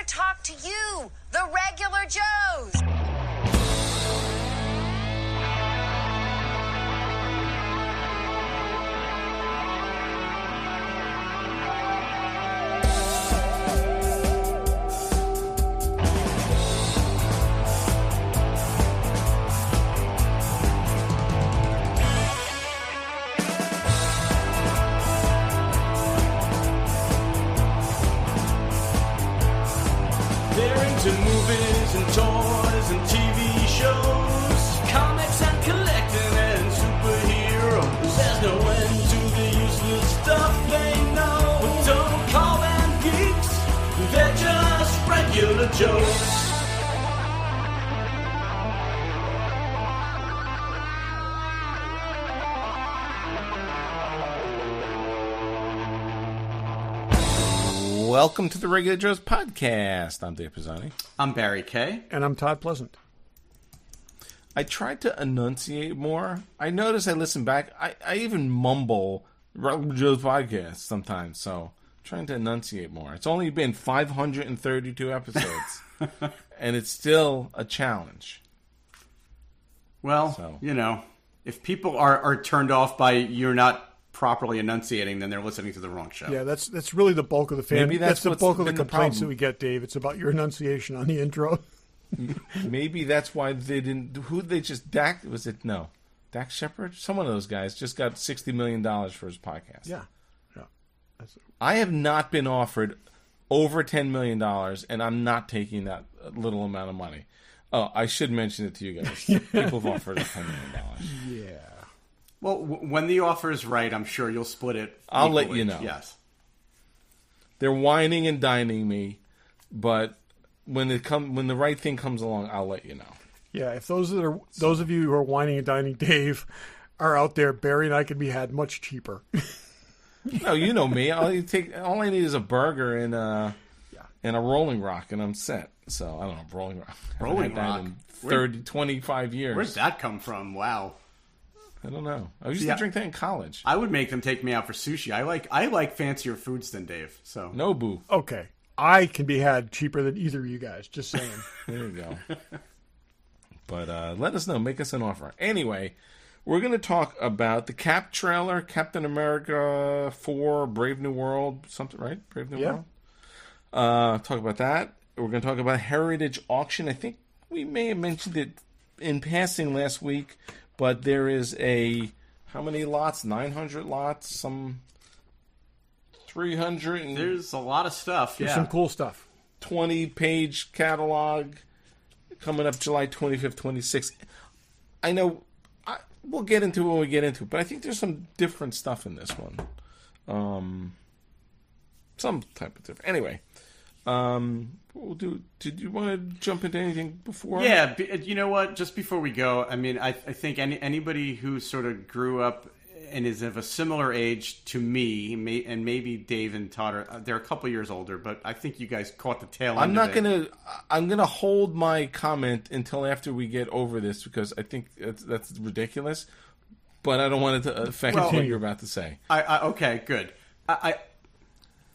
to talk to you, the regular Joes. To movies and toys and TV shows, comics and collecting and superheroes. There's no end to the useless stuff they know. Don't call them geeks, they're just regular Joes. Welcome to the Regular Joe's podcast. I'm Dave Pisani. I'm Barry Kay. And I'm Todd Pleasant. I tried to enunciate more. I noticed I listen back. I even mumble Regular Joe's podcast sometimes, so I'm trying to enunciate more. It's only been 532 episodes, and it's still a challenge. Well, you know, if people are turned off by you're not properly enunciating, then they're listening to the wrong show. Yeah, that's really the bulk of the fan. Maybe that's the bulk of the complaints problem. that we get, Dave. It's about your enunciation on the intro. Maybe that's why they didn't. Who they just Dak was it? No, Dak Shepard. Some of those guys just got $60 million for his podcast. Yeah. I have not been offered over $10 million, and I'm not taking that little amount of money. Oh, I should mention it to you guys. People have offered us $10 million. Yeah. Well, when the offer is right, I'm sure you'll split it. I'll equally. let you know. Yes. They're whining and dining me, but when the right thing comes along, I'll let you know. Yeah, if those of you who are whining and dining Dave are out there, Barry and I could be had much cheaper. No, you know me. All I need is a burger and a Rolling Rock, and I'm set. So I don't know, Rolling Rock. Rolling Rock. In 25 years. Where'd that come from? Wow. I don't know. I used to drink that in college. I would make them take me out for sushi. I like fancier foods than Dave. So Nobu. Okay. I can be had cheaper than either of you guys. Just saying. There you go. But let us know. Make us an offer. Anyway, we're going to talk about the Cap trailer, Captain America 4, Brave New World, something, right? Brave New World? Talk about that. We're going to talk about Heritage Auction. I think we may have mentioned it in passing last week, but there is how many lots? 900 lots? Some 300? And there's a lot of stuff. There's some cool stuff. 20-page catalog coming up July 25th, 26th. I know we'll get into it when we get into it, but I think there's some different stuff in this one. Some type of different. Anyway, we'll do. Did you want to jump into anything before? Yeah, you know what? Just before we go, I mean, I think anybody who sort of grew up and is of a similar age to me, and maybe Dave and Todd they're a couple years older, but I think you guys caught the tail end. I'm gonna hold my comment until after we get over this because I think that's ridiculous. But I don't want it to affect what you're about to say. Okay, good.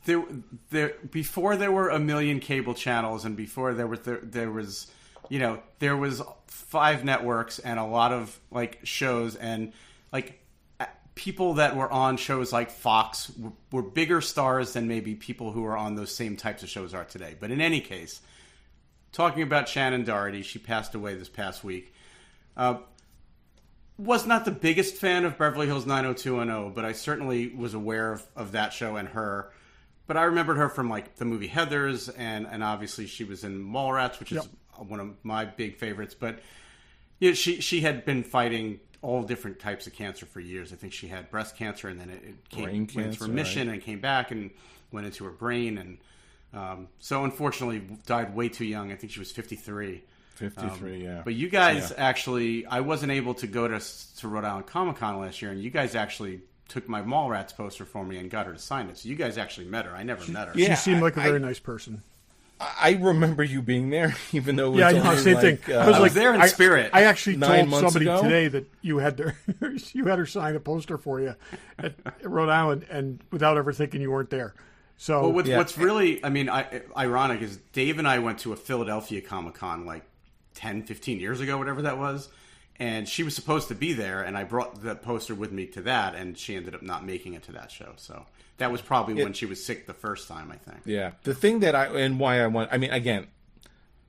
There before there were a million cable channels, and before there was 5 networks and a lot of like shows, and like people that were on shows like Fox were bigger stars than maybe people who are on those same types of shows are today. But in any case, talking about Shannon Doherty, she passed away this past week. Was not the biggest fan of Beverly Hills 90210, but I certainly was aware of that show and her. But I remembered her from like the movie Heathers, and obviously she was in Mallrats, which is one of my big favorites. But you know, she had been fighting all different types of cancer for years. I think she had breast cancer, and then it went into remission, and came back and went into her brain, and so unfortunately died way too young. I think she was 53. 53, yeah. But you guys actually, I wasn't able to go to Rhode Island Comic Con last year, and you guys actually took my Mallrats poster for me and got her to sign it. So you guys actually met her. I never met her. Yeah, she seemed like a very nice person. I remember you being there, even though it was same thing. I was there in spirit. I actually told somebody ago today that you had her sign a poster for you at Rhode Island, and without ever thinking you weren't there. So Well, what's really, ironic is Dave and I went to a Philadelphia Comic-Con like 10, 15 years ago, whatever that was. And she was supposed to be there, and I brought the poster with me to that, and she ended up not making it to that show. So that was probably when she was sick the first time, I think. Yeah. The thing that again,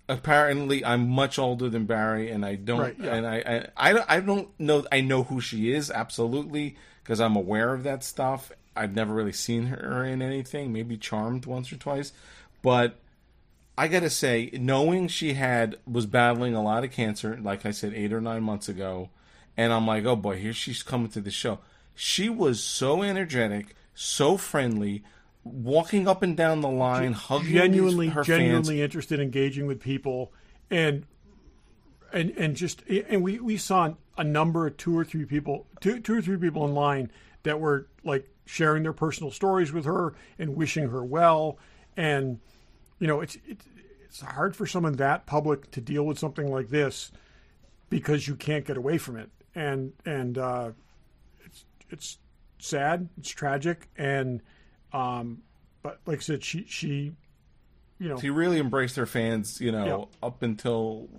apparently I'm much older than Barry, and I don't, Right, yeah. and I don't know, I know who she is, absolutely, because I'm aware of that stuff. I've never really seen her in anything, maybe Charmed once or twice, but I gotta say, knowing she was battling a lot of cancer, like I said, 8 or 9 months ago, and I'm like, oh boy, here she's coming to the show. She was so energetic, so friendly, walking up and down the line, hugging her fans. Genuinely interested, engaging with people, and we saw a number of two or three people in line that were like sharing their personal stories with her and wishing her well. And it's hard for someone that public to deal with something like this because you can't get away from it. And it's sad, it's tragic, and but like I said, she really embraced her fans, up until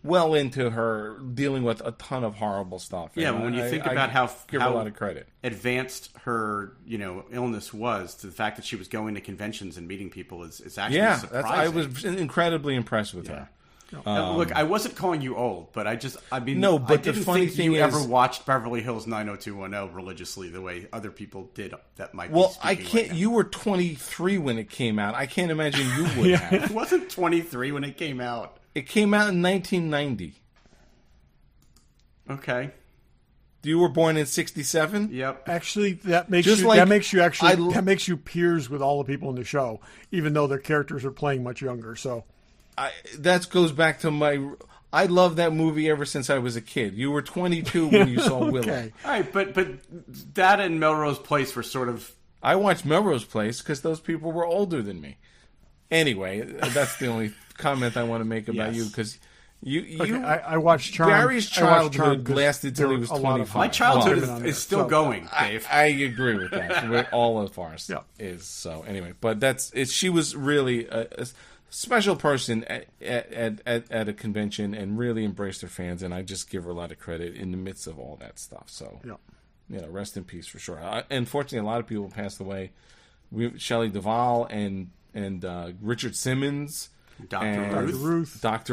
well into her dealing with a ton of horrible stuff. Yeah, and when you think about how give her a lot of credit, advanced her illness was, to the fact that she was going to conventions and meeting people is actually surprising. I was incredibly impressed with her. Look, I wasn't calling you old, but I didn't the funny think thing you is, ever watched Beverly Hills 90210 religiously the way other people did. That might well, be I can't. Right, you were 23 when it came out. I can't imagine you would have. I wasn't 23 when it came out. It came out in 1990. Okay. You were born in 67? Yep. Actually, that makes you peers with all the people in the show, even though their characters are playing much younger. So that goes back to I love that movie ever since I was a kid. You were 22 when you saw Willow. Okay. All right, but that and Melrose Place were sort of... I watched Melrose Place because those people were older than me. Anyway, that's the only comment I want to make about you, because I watched Charmed. Barry's childhood lasted till he was 25. My childhood is still going, Dave. I agree with that. All of ours is so. Anyway, but she was really a special person at a convention and really embraced her fans, and I just give her a lot of credit in the midst of all that stuff. So, rest in peace for sure. Unfortunately, a lot of people passed away. Shelley Duvall and Richard Simmons, Dr.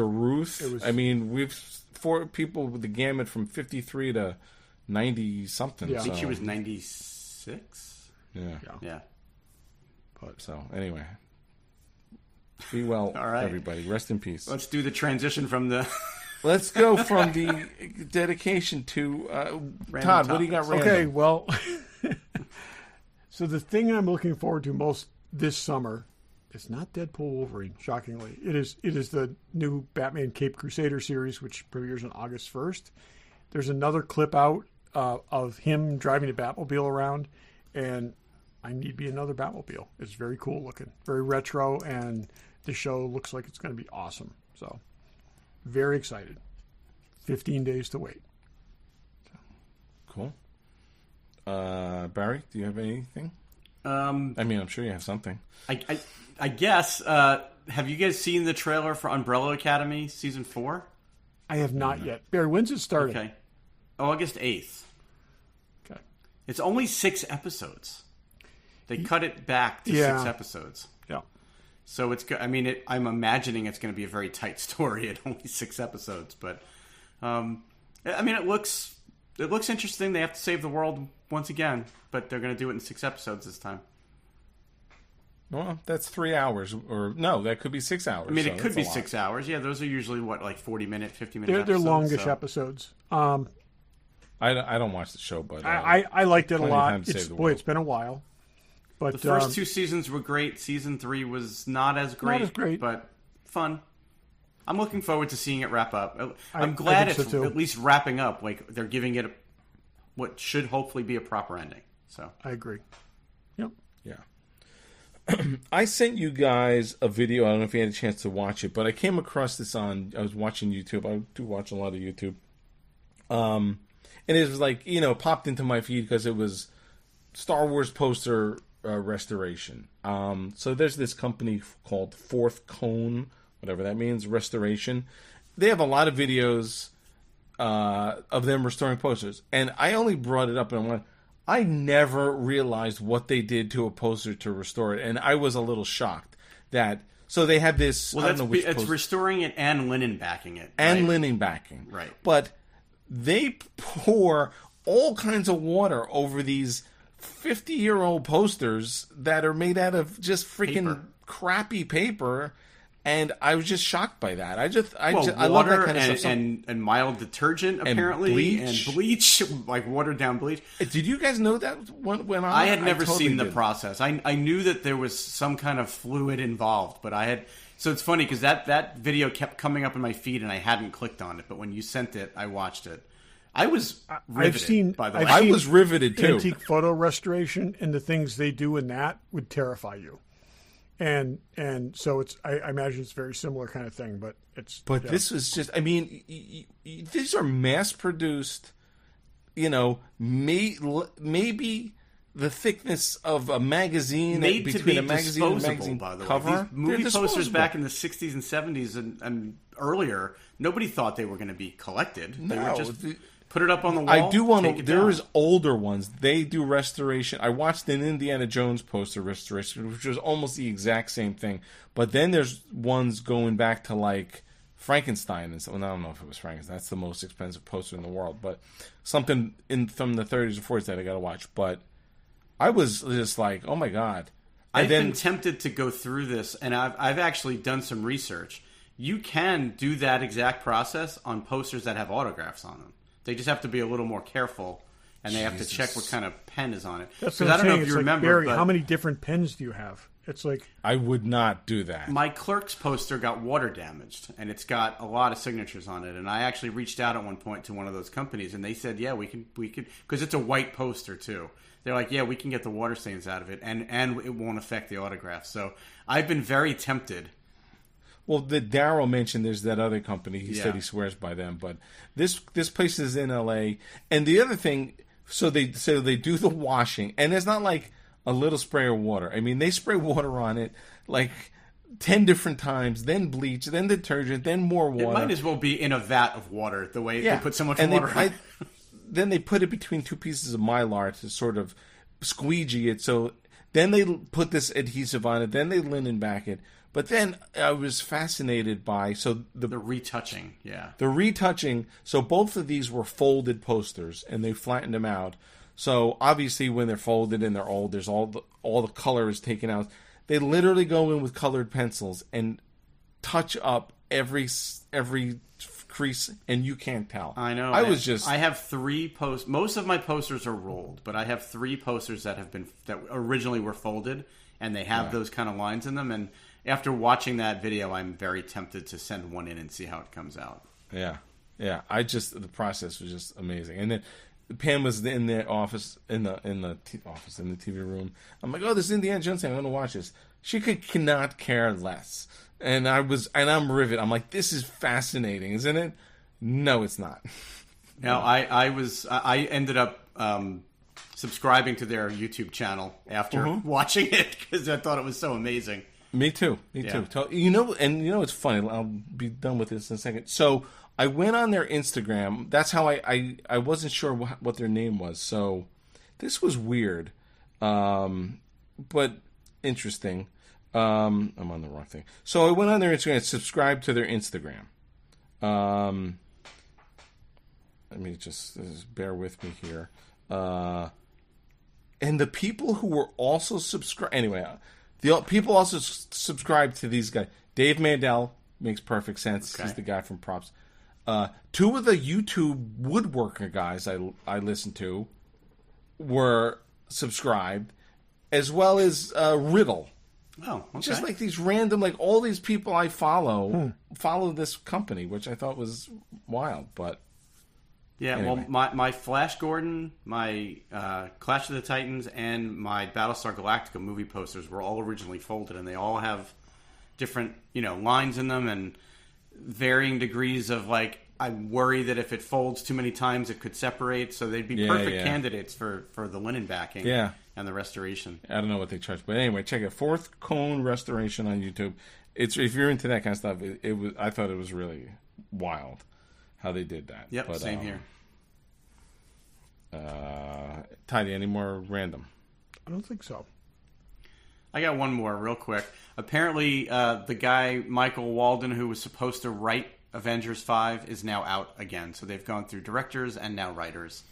Ruth. We've 4 people with the gamut from 53 to 90 something. Yeah. I think she was 96. Yeah. But so anyway, be well, all right, everybody. Rest in peace. Let's do the transition from the. Let's go from the dedication to Todd. What do you got? Random? Okay, well, so the thing I'm looking forward to most this summer is not Deadpool Wolverine. Shockingly, it is the new Batman Caped Crusader series, which premieres on August 1st. There's another clip out of him driving a Batmobile around, and I need to be another Batmobile. It's very cool looking, very retro, and the show looks like it's going to be awesome. So, very excited. 15 days to wait. So. Cool. Barry, do you have anything? I'm sure you have something. I guess. Have you guys seen the trailer for Umbrella Academy season 4? I have not yet. Barry, when's it starting? Okay, August 8th. Okay. It's only 6 episodes. They cut it back to 6 episodes. Yeah. So it's. I'm imagining it's going to be a very tight story at only 6 episodes, but it looks interesting. They have to save the world once again, but they're going to do it in 6 episodes this time. Well, that's 3 hours, or no, that could be 6 hours. It could be 6 hours. Yeah, those are usually 40-minute, 50-minute episodes. They're longish episodes. I don't watch the show, but I liked it a lot. It's been a while. But the first 2 seasons were great. Season 3 was not as great, but fun. I'm looking forward to seeing it wrap up. I'm glad it's at least wrapping up. Like, they're giving it what should hopefully be a proper ending. So I agree. Yep. Yeah. I sent you guys a video. I don't know if you had a chance to watch it, but I came across this I was watching YouTube. I do watch a lot of YouTube. And it was like, popped into my feed because it was Star Wars poster restoration. So there's this company called Fourth Cone, whatever that means, restoration. They have a lot of videos of them restoring posters. And I only brought it up and I went, I never realized what they did to a poster to restore it. And I was a little shocked that... So they have this... Well, it's restoring it and linen backing it. And right? linen backing. Right. But they pour all kinds of water over these 50-year-old posters that are made out of just freaking crappy paper. And I was just shocked by that. I love that kind of stuff. And mild detergent, apparently. And bleach, like watered-down bleach. Did you guys know that went on? I had never seen the process. I knew that there was some kind of fluid involved, but I had... So it's funny, because that video kept coming up in my feed, and I hadn't clicked on it. But when you sent it, I watched it. I was riveted, by the way. I was riveted, too. Antique photo restoration, and the things they do in that would terrify you. And so it's I imagine it's a very similar kind of thing, but it's... But this was just... I mean, these are mass-produced, maybe the thickness of a magazine... Made between to be a magazine and a disposable, magazine by the cover. way. These movie posters back in the 60s and 70s and earlier, nobody thought they were going to be collected. They were just... Put it up on the wall. I do want to... to... There is older ones. They do restoration. I watched an Indiana Jones poster restoration, which was almost the exact same thing. But then there's ones going back to, like, Frankenstein. And so, I don't know if it was Frankenstein. That's the most expensive poster in the world. But something from the 30s or 40s that I got to watch. But I was just like, oh, my God. I've been tempted to go through this, and I've actually done some research. You can do that exact process on posters that have autographs on them. They just have to be a little more careful, and they have to check what kind of pen is on it. That's what I I'm don't know saying. if you It's remember, Barry, but how many different pens do you have? It's like... I would not do that. My Clerks poster got water damaged, and it's got a lot of signatures on it. And I actually reached out at one point to one of those companies, and they said, yeah, we could, because it's a white poster too. They're like, yeah, we can get the water stains out of it, and it won't affect the autograph. So I've been very tempted. Well, Darryl mentioned there's that other company. He said he swears by them, but this place is in L.A. And the other thing, so they do the washing, and it's not like a little spray of water. I mean, they spray water on it like 10 different times, then bleach, then detergent, then more water. It might as well be in a vat of water, the way they put so much water on it. Then they put it between two pieces of Mylar to sort of squeegee it. So then they put this adhesive on it, then they linen back it. But then I was fascinated by the retouching, the retouching. So both of these were folded posters, and they flattened them out. So obviously, when they're folded and they're old, there's all the color is taken out. They literally go in with colored pencils and touch up every crease, and you can't tell. I know. I have 3 posters. Most of my posters are rolled, but I have 3 posters that originally were folded, and they have those kind of lines in them. And after watching that video, I'm very tempted to send one in and see how it comes out. Yeah. The process was just amazing. And then Pam was in the office, in the TV room. I'm like, oh, this is Indiana Jones thing. I'm going to watch this. She cannot care less. And I'm riveted. I'm like, this is fascinating, isn't it? No, it's not. Now, I ended up subscribing to their YouTube channel after watching it because I thought it was so amazing. Me too. It's funny. I'll be done with this in a second. So I went on their Instagram. That's how I wasn't sure what their name was. So this was weird, but interesting. I'm on the wrong thing. So I went on their Instagram and subscribed to their Instagram. Let me just bear with me here. And the people who were also subscribed... Anyway... The people also subscribe to these guys. Dave Mandel makes perfect sense. Okay. He's the guy from Props. 2 of the YouTube woodworker guys I listened to were subscribed, as well as Riddle. Oh, okay. Just like these random, like all these people I follow this company, which I thought was wild. But yeah, anyway. Well, my Flash Gordon, my Clash of the Titans, and my Battlestar Galactica movie posters were all originally folded, and they all have different, lines in them and varying degrees of, like, I worry that if it folds too many times, it could separate, so they'd be perfect candidates for the linen backing. Yeah. and the restoration. I don't know what they charge, but anyway, check it. Fourth Cone Restoration on YouTube. It's if you're into that kind of stuff, it was. I thought it was really wild how they did that. Yep, but, same here. Tidy, any more random? I don't think so. I got one more real quick. Apparently, the guy, Michael Walden, who was supposed to write Avengers 5, is now out again. So they've gone through directors and now writers.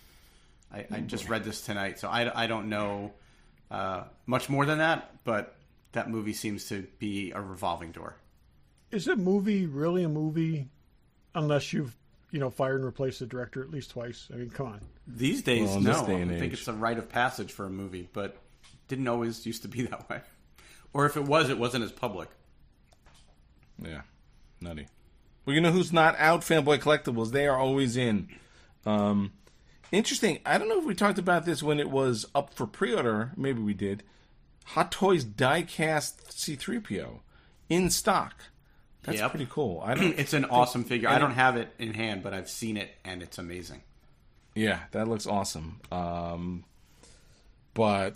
I just read this tonight, so I don't know much more than that, but that movie seems to be a revolving door. Is a movie really a movie unless you've fired and replaced the director at least twice? I mean, come on. These days, Well, in no. this day and I think age. it's a rite of passage for a movie, but didn't always used to be that way. Or if it was, it wasn't as public. Yeah, nutty. Well, you know who's not out? Fanboy Collectibles. They are always in. Interesting. I don't know if we talked about this when it was up for pre-order. Maybe we did. Hot Toys die-cast C-3PO in stock. That's Yep. pretty cool. It's an awesome figure. I don't have it in hand, but I've seen it, and it's amazing. Yeah, that looks awesome. But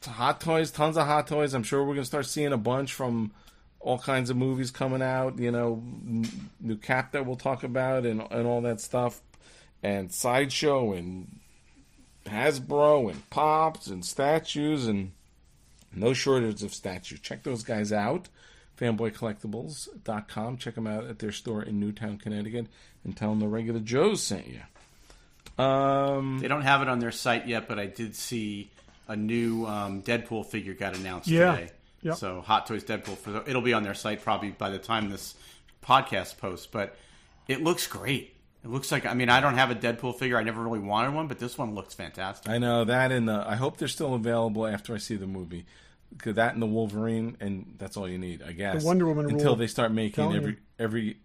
Hot Toys, tons of Hot Toys. I'm sure we're going to start seeing a bunch from all kinds of movies coming out. New Cap that we'll talk about and all that stuff. And Sideshow and Hasbro and Pops and statues and no shortage of statues. Check those guys out. FanboyCollectibles.com. Check them out at their store in Newtown, Connecticut, and tell them the Regular Joes sent you. They don't have it on their site yet, but I did see a new Deadpool figure got announced today. Yep. So Hot Toys Deadpool, it'll be on their site probably by the time this podcast posts, but it looks great. It looks like, I don't have a Deadpool figure. I never really wanted one, but this one looks fantastic. I know that, and I hope they're still available after I see the movie. Because that and the Wolverine, and that's all you need, I guess. The Wonder Woman until rule. they start making Telling every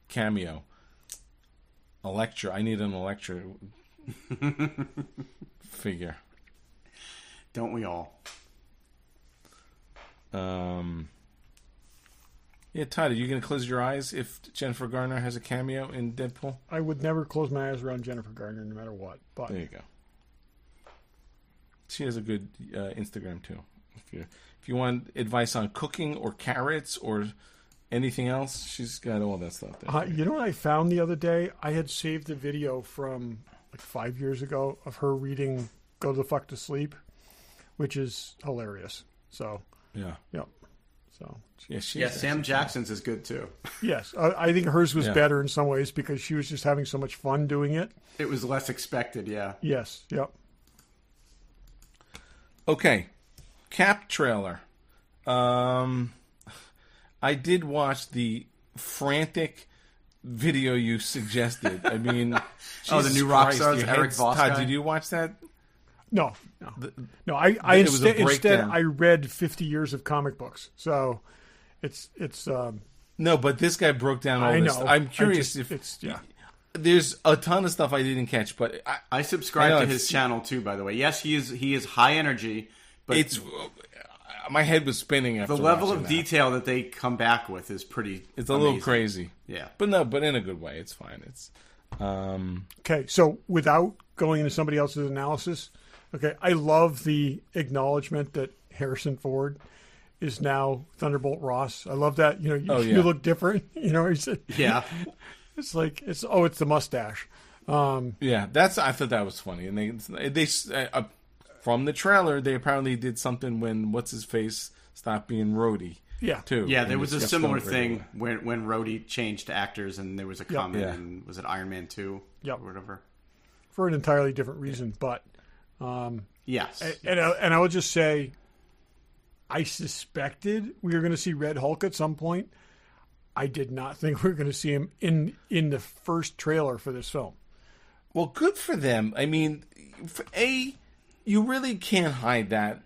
cameo. Elektra, I need an Elektra figure. Don't we all? Yeah, Todd, are you going to close your eyes if Jennifer Garner has a cameo in Deadpool? I would never close my eyes around Jennifer Garner no matter what. But There you go. She has a good Instagram too. If you want advice on cooking or carrots or anything else, she's got all that stuff there. you know what I found the other day? I had saved a video from like 5 years ago of her reading "Go the Fuck to Sleep," which is hilarious. So Yeah. yep. So Yeah, she Yeah, has Sam some- Jackson's is good too. yes, I think hers was Yeah. better in some ways because she was just having so much fun doing it. It was less expected, yeah. Yes. Yep. Okay, Cap trailer. I did watch the frantic video you suggested. I mean, Oh, the Jesus new rock Christ, stars, your Eric head's- Voss Todd, guy? did you watch that? No. I it was a instead breakdown. I read 50 years of comic books. So it's No, but this guy broke down all I this. know. I'm curious if it's yeah. there's a ton of stuff I didn't catch, but I I subscribe know, to it's- his channel too, by the way. Yes, he is high energy, but it's my head was spinning after the level watching of that. detail that they come back with is pretty It's a little amazing. crazy. Yeah. But in a good way. It's fine. It's Okay, so without going into somebody else's analysis, okay, I love the acknowledgement that Harrison Ford is now Thunderbolt Ross. I love that. You Oh, yeah. you look different. He said, Yeah. it's like it's the mustache. yeah. I thought that was funny, and they from the trailer they apparently did something when what's his face stopped being Rhodey. Yeah. Too. Yeah, And there was a it's similar going very thing when Rhodey changed actors, and there was a comment, Yeah. and was it Iron Man 2? Yep. Or whatever. For an entirely different reason, but Yes. and I will just say, I suspected we were going to see Red Hulk at some point. I did not think we were going to see him in the first trailer for this film. Well, good for them. I mean, you really can't hide that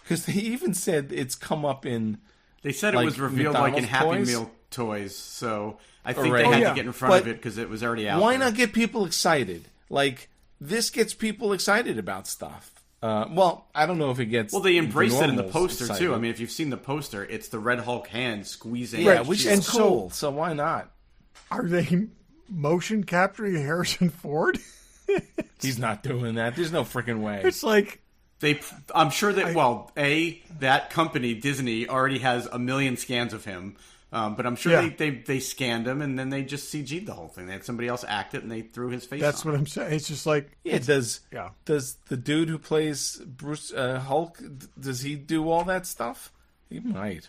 because they even said it's come up in. They said like it was revealed like in McDonald's Happy toys? Meal toys, so I think Right. they had yeah. to get in front But of it because it was already out Why there. not get people excited? Like this gets people excited about stuff. Well, I don't know if it gets. Well, they embraced it in the normals poster excited. too. I mean, if you've seen the poster, it's the Red Hulk hand squeezing. Yeah, Right. which And is so- cool. So why not? Are they motion capturing Harrison Ford? He's not doing that. There's no freaking way. It's like I'm sure that that company Disney already has a million scans of him, but I'm sure they scanned him and then they just CG'd the whole thing. They had somebody else act it and they threw his face. That's on what I'm saying. It's just like does the dude who plays Bruce Hulk, does he do all that stuff? He might.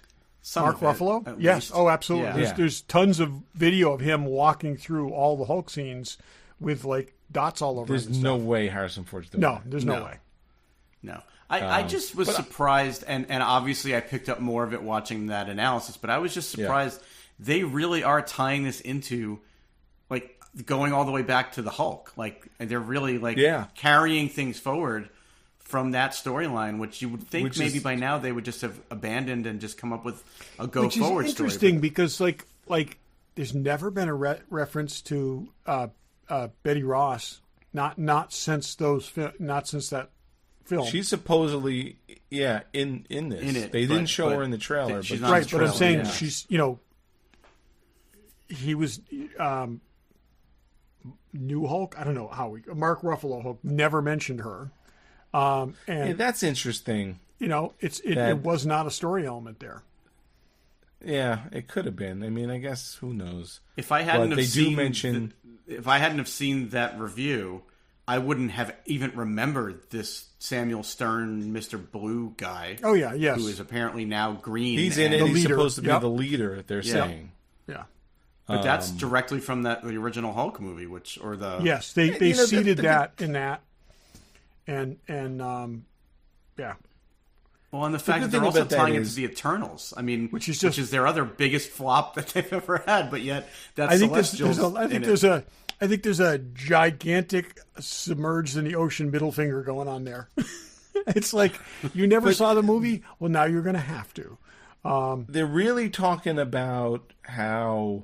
Mark Ruffalo? Yes. Least. Oh, absolutely. Yeah. There's tons of video of him walking through all the Hulk scenes with like dots all over. There's him and no stuff. way Harrison Ford's doing No, that. there's no way. No. I just was surprised, and obviously I picked up more of it watching that analysis, but I was just surprised they really are tying this into, like, going all the way back to the Hulk. Like, they're really, like, carrying things forward from that storyline, which you would think maybe by now they would just have abandoned and just come up with a go-forward story. Which is interesting because, like there's never been a reference to Betty Ross, not since that film. She's supposedly, in this. In it, they didn't show her in the trailer. She's but not right, in the but I'm saying trailer, she's, he was new Hulk. I don't know how Mark Ruffalo Hulk never mentioned her. And that's interesting. It was not a story element there. Yeah, it could have been. I mean, I guess who knows? If I hadn't if I hadn't have seen that review, I wouldn't have even remembered this Samuel Stern, Mr. Blue guy. Oh yeah, yes. Who is apparently now green. He's in it. The He's leader. supposed to be the leader. They're saying. Yeah. But that's directly from the original Hulk movie, yes, they seeded that in that, and yeah. Well, and the fact that they're also tying it to the Eternals. I mean, which is their other biggest flop that they've ever had. But yet, that's I think there's a gigantic submerged in the ocean middle finger going on there. It's like you never saw the movie. Well, now you're going to have to. They're really talking about how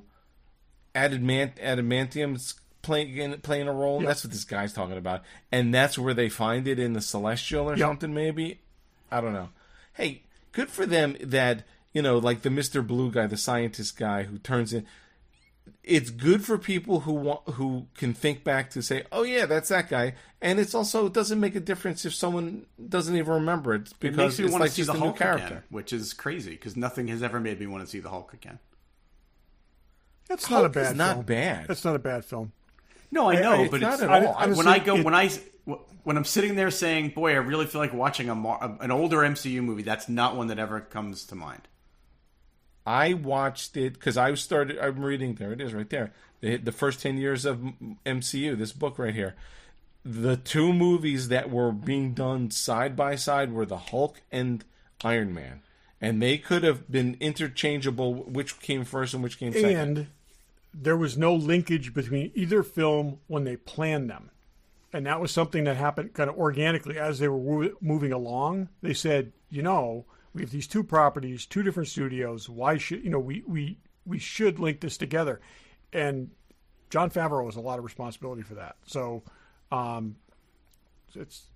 adamantium's playing a role. That's what this guy's talking about, and that's where they find it in the Celestial or something. Maybe, I don't know. Hey, good for them that like the Mr. Blue guy, the scientist guy who turns in. It's good for people who can think back to say, "Oh yeah, that's that guy," and it doesn't make a difference if someone doesn't even remember it because it makes me want like to see just the a new Hulk character, again, which is crazy because nothing has ever made me want to see the Hulk again. That's not a bad. It's not film. bad. That's not a bad film. No, I know, it's but not it's at all. when I'm sitting there saying, "Boy, I really feel like watching an older MCU movie," that's not one that ever comes to mind. I watched it because I'm reading. There it is, right there. The first 10 years of MCU. This book right here. The two movies that were being done side by side were the Hulk and Iron Man, and they could have been interchangeable. Which came first and which came second. And there was no linkage between either film when they planned them, and that was something that happened kind of organically as they were moving along. They said, we have these two properties, two different studios. Why should we should link this together? And Jon Favreau has a lot of responsibility for that. So, it's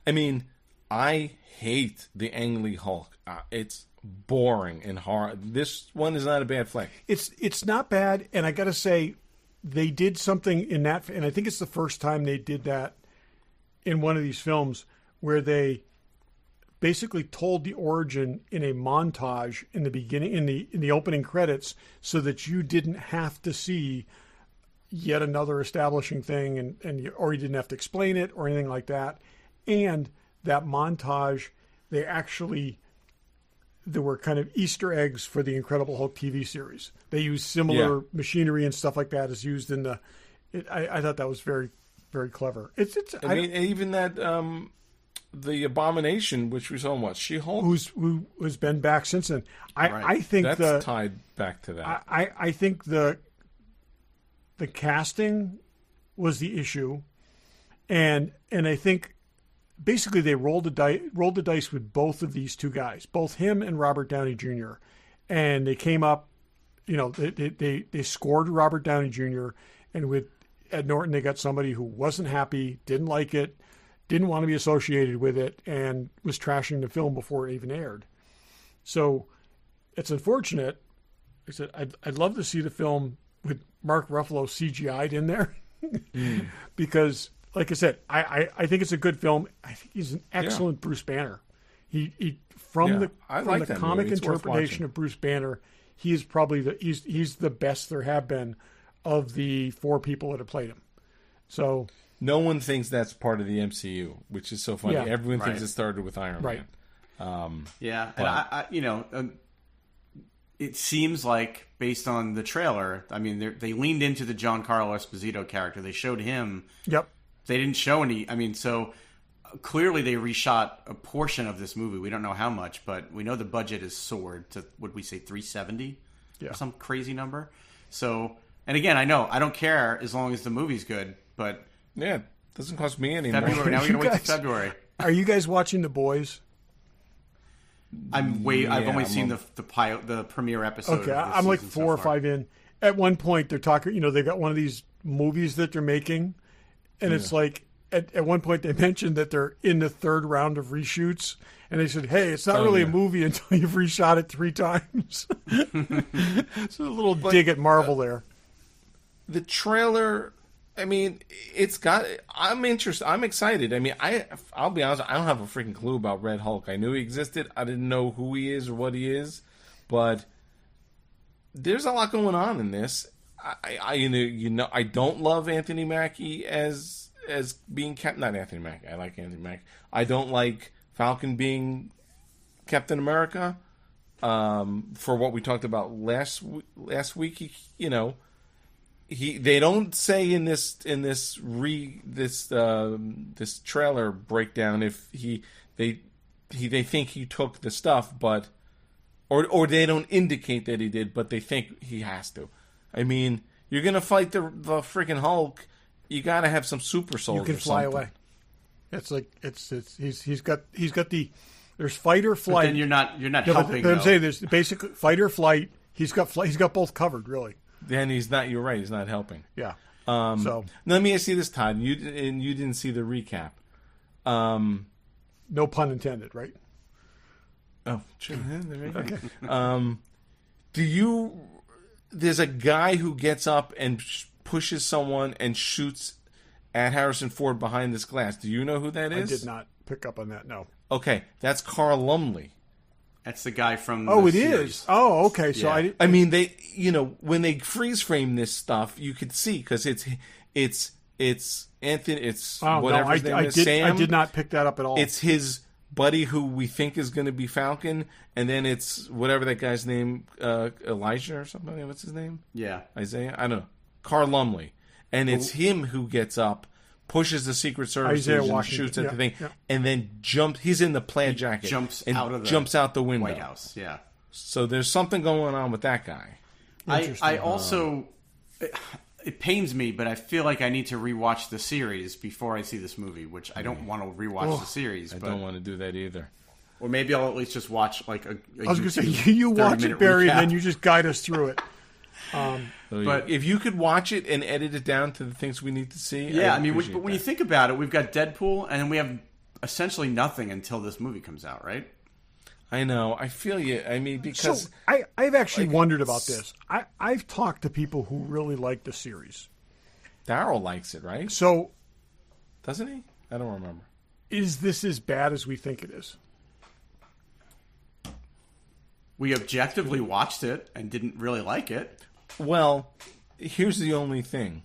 I mean, I hate the Ang Lee Hulk. It's boring and hard. This one is not a bad flick. It's not bad, and I got to say, they did something in that, and I think it's the first time they did that in one of these films where they basically told the origin in a montage in the beginning, in the opening credits, so that you didn't have to see yet another establishing thing, or you didn't have to explain it or anything like that. And that montage, there were kind of Easter eggs for the Incredible Hulk TV series. They used similar machinery and stuff like that as used in I thought that was very, very clever. Even that. The Abomination, which we saw in She-Hulk, who's been back since then. I think that's tied back to that. I think the casting was the issue, and I think basically they rolled the dice with both of these two guys, both him and Robert Downey Jr., and they came up. They scored Robert Downey Jr. and with Ed Norton they got somebody who wasn't happy, didn't like it. Didn't want to be associated with it, and was trashing the film before it even aired. So it's unfortunate. I said I'd love to see the film with Mark Ruffalo CGI'd in there, because, like I said, I think it's a good film. I think he's an excellent Bruce Banner. He from the comic interpretation of Bruce Banner, he is probably he's the best there have been of the 4 people that have played him. So no one thinks that's part of the MCU, which is so funny. Yeah. Everyone thinks it started with Iron Man. Yeah, but, and it seems like, based on the trailer, I mean, they leaned into the Giancarlo Esposito character. They showed him. Yep. They didn't show any. I mean, so clearly they reshot a portion of this movie. We don't know how much, but we know the budget is soared to, would we say, $370? Yeah. Or some crazy number. So, and again, I know I don't care as long as the movie's good, but yeah, it doesn't cost me any more. February. Now we're gonna wait till February. Are you guys watching The Boys? I've only seen the premiere episode. Okay, I'm like 4 or 5 in. At one point, they're talking. They've got one of these movies that they're making, and it's like at one point they mentioned that they're in the 3rd round of reshoots, and they said, "Hey, it's not really a movie until you've reshot it 3 times." It's a little dig at Marvel there. The trailer, I mean, I'm interested. I'm excited. I mean, I'll be honest, I don't have a freaking clue about Red Hulk. I knew he existed. I didn't know who he is or what he is, but there's a lot going on in this. I don't love Anthony Mackie as being not Anthony Mackie. I like Anthony Mackie. I don't like Falcon being Captain America. For what we talked about last week, they don't say in this trailer breakdown if they think he took the stuff, but or they don't indicate that he did, but they think he has to. I mean, you're gonna fight the freaking Hulk. You got to have some super soldiers. You can fly away. It's like he's got the there's fight or flight. But then you're not helping. But I'm saying there's basically fight or flight. He's got both covered, really. Then he's not. You're right. He's not helping. Yeah. So let me ask you this, Todd. You didn't see the recap. No pun intended, right? Oh, sure. Okay. There's a guy who gets up and pushes someone and shoots at Harrison Ford behind this glass. Do you know who that is? I did not pick up on that. No. Okay, that's Carl Lumley. That's the guy from. Oh, it series. is. Oh, okay. So Yeah. I mean, they, when they freeze frame this stuff, you could see because it's Anthony. It's whatever his name is. Sam. I did not pick that up at all. It's his buddy who we think is going to be Falcon, and then it's whatever that guy's name, Elijah or something. What's his name? Yeah, Isaiah. I don't know. Carl Lumley, and it's him who gets up, pushes the Secret Service and shoots at the thing, and then jumps. He's in the plaid jacket, jumps out the window. White House. Yeah. So there's something going on with that guy. I also it pains me, but I feel like I need to rewatch the series before I see this movie, which I don't want to rewatch the series. I don't want to do that either. Or maybe I'll at least just watch like a I was going to say you watch it, Barry, recap. and then you just guide us through it. But if you could watch it and edit it down to the things we need to see, yeah, I mean, but when you think about it, we've got Deadpool, and then we have essentially nothing until this movie comes out, right? I know. I feel you. I mean, because... So, I've actually wondered about this. I've talked to people who really like the series. Daryl likes it, right? So... Doesn't he? I don't remember. Is this as bad as we think it is? We objectively watched it and didn't really like it. Well, here's the only thing.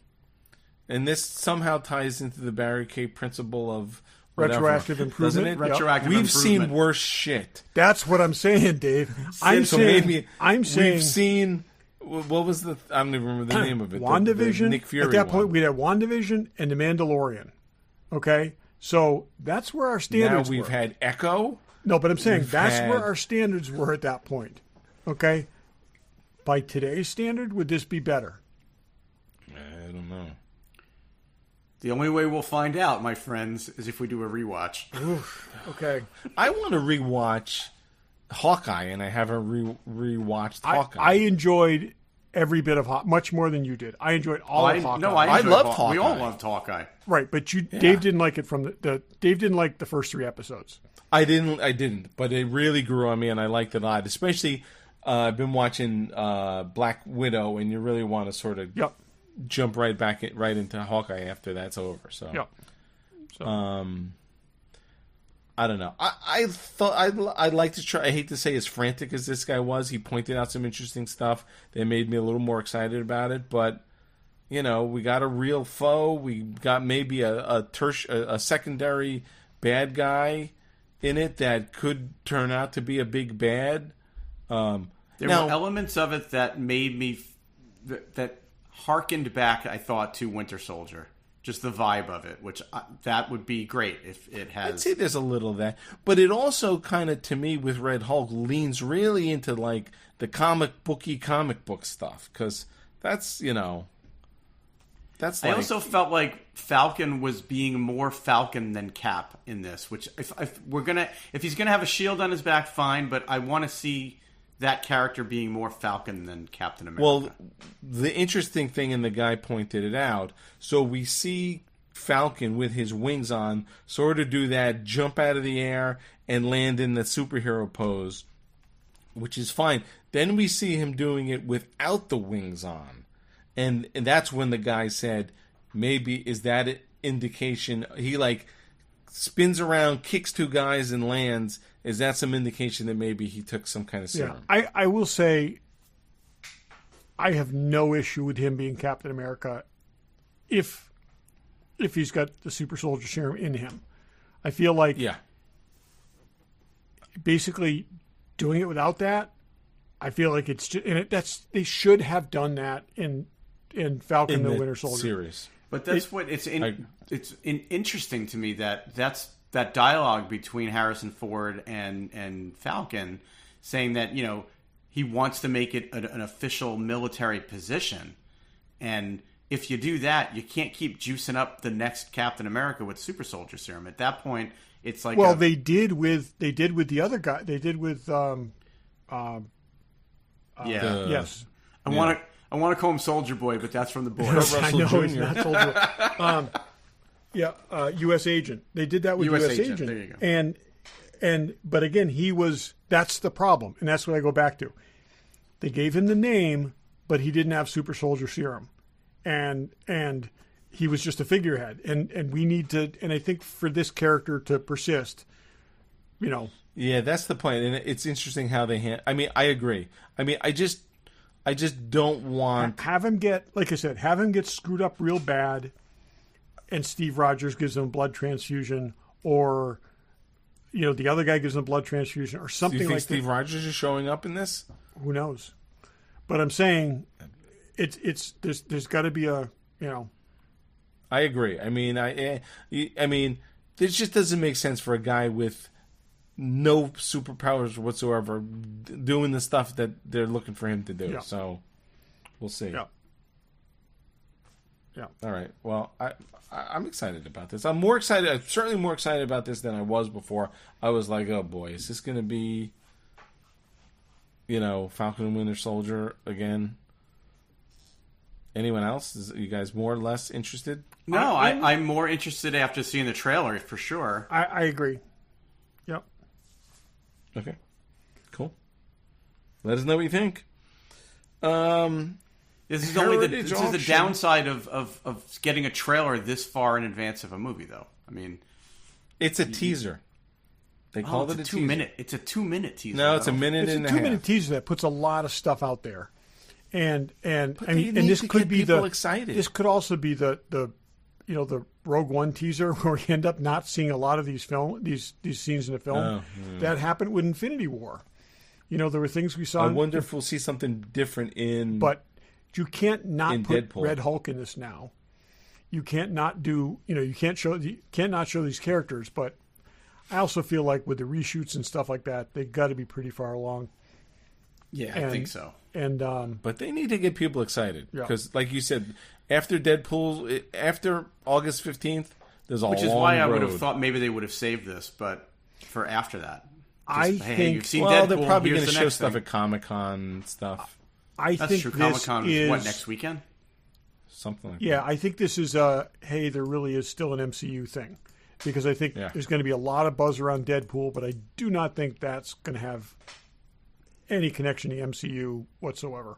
And this somehow ties into the Barry K principle of... whatever. Retroactive improvement. Doesn't it? Retroactive We've improvement. seen worse shit. That's what I'm saying, Dave. We've seen... What was the... I don't even remember the name of it. WandaVision. The Nick Fury At that one. point, we had WandaVision and The Mandalorian. Okay? So that's where our standards Now we've had Echo. No, but I'm saying We've that's had- where our standards were at that point. Okay? By today's standard, would this be better? I don't know. The only way we'll find out, my friends, is if we do a rewatch. Okay. I want to rewatch Hawkeye, and I haven't rewatched Hawkeye. I enjoyed every bit of Hawkeye, much more than you did. I enjoyed all of Hawkeye. I loved Hawkeye. We all loved Hawkeye. Right, but Dave didn't like it from the Dave didn't like the first 3 episodes. I didn't, but it really grew on me, and I liked it a lot. Especially, I've been watching Black Widow, and you really want to sort of jump right into Hawkeye after that's over. So, Yeah. So. I don't know. I thought I'd like to try. I hate to say as frantic as this guy was. He pointed out some interesting stuff that made me a little more excited about it. But we got a real foe. We got maybe a secondary bad guy in it that could turn out to be a big bad. There were elements of it that made me that harkened back, I thought, to Winter Soldier. Just the vibe of it, which that would be great if it has. I'd say there's a little of that, but it also kind of, to me, with Red Hulk, leans really into like the comic book stuff, because that's that's. I also felt like Falcon was being more Falcon than Cap in this, which if he's gonna have a shield on his back, fine, but I want to see that character being more Falcon than Captain America. Well, the interesting thing, and the guy pointed it out, so we see Falcon with his wings on sort of do that jump out of the air and land in the superhero pose, which is fine. Then we see him doing it without the wings on. And that's when the guy said, maybe, is that an indication? He like spins around, kicks two guys, and lands. Is that some indication that maybe he took some kind of serum? Yeah, I will say I have no issue with him being Captain America if he's got the super soldier serum in him. I feel like basically doing it without that, I feel like it's just, and they should have done that in Falcon and the Winter Soldier series. But that's it's interesting to me that's that dialogue between Harrison Ford and Falcon, saying that he wants to make it an official military position, and if you do that, you can't keep juicing up the next Captain America with super soldier serum. At that point, it's like they did with the other guy. They did with yes. I want to call him Soldier Boy, but that's from the boys. I know he's not Soldier Boy. U.S. Agent. They did that with U.S. Agent. There you go. But again, that's the problem, and that's what I go back to. They gave him the name, but he didn't have super soldier serum, and he was just a figurehead. And we need to. And I think for this character to persist, Yeah, that's the point, and it's interesting how they I agree. I just don't want have him get, like I said, screwed up real bad. And Steve Rogers gives him a blood transfusion, or the other guy gives him a blood transfusion, or something like that. Do you think Steve Rogers is showing up in this? Who knows? But I'm saying, there's got to be a I agree. This just doesn't make sense for a guy with no superpowers whatsoever doing the stuff that they're looking for him to do. Yeah. So we'll see. Yeah. Yeah. All right. Well, I'm excited about this. I'm certainly more excited about this than I was before. I was like, oh boy, is this going to be, Falcon and Winter Soldier again? Anyone else? Are you guys more or less interested? No, I'm more interested after seeing the trailer for sure. I agree. Yep. Okay. Cool. Let us know what you think. This is the downside of getting a trailer this far in advance of a movie, though. It's a teaser. They call it a 2 minute. It's a 2 minute teaser. No, it's a minute and a half. It's a 2 minute teaser that puts a lot of stuff out there, and this could be excited. This could also be the Rogue One teaser where we end up not seeing a lot of these scenes in the film. That happened with Infinity War. There were things we saw. I wonder if we'll see something different in. But you can't not put Deadpool. Red Hulk in this now. You can't not do. You can't not show these characters. But I also feel like with the reshoots and stuff like that, they got to be pretty far along. Yeah, I think so. And but they need to get people excited because, like you said, after Deadpool, after August 15th, there's a long road. Which is why I would have thought maybe they would have saved this, but for after that, you've seen Deadpool, they're probably going to show stuff at Comic-Con stuff. That's think true. this Comic-Con is what, next weekend? Something like that. that. I think this is hey, there really is still an MCU thing. Because I think there's going to be a lot of buzz around Deadpool, but I do not think that's going to have any connection to MCU whatsoever.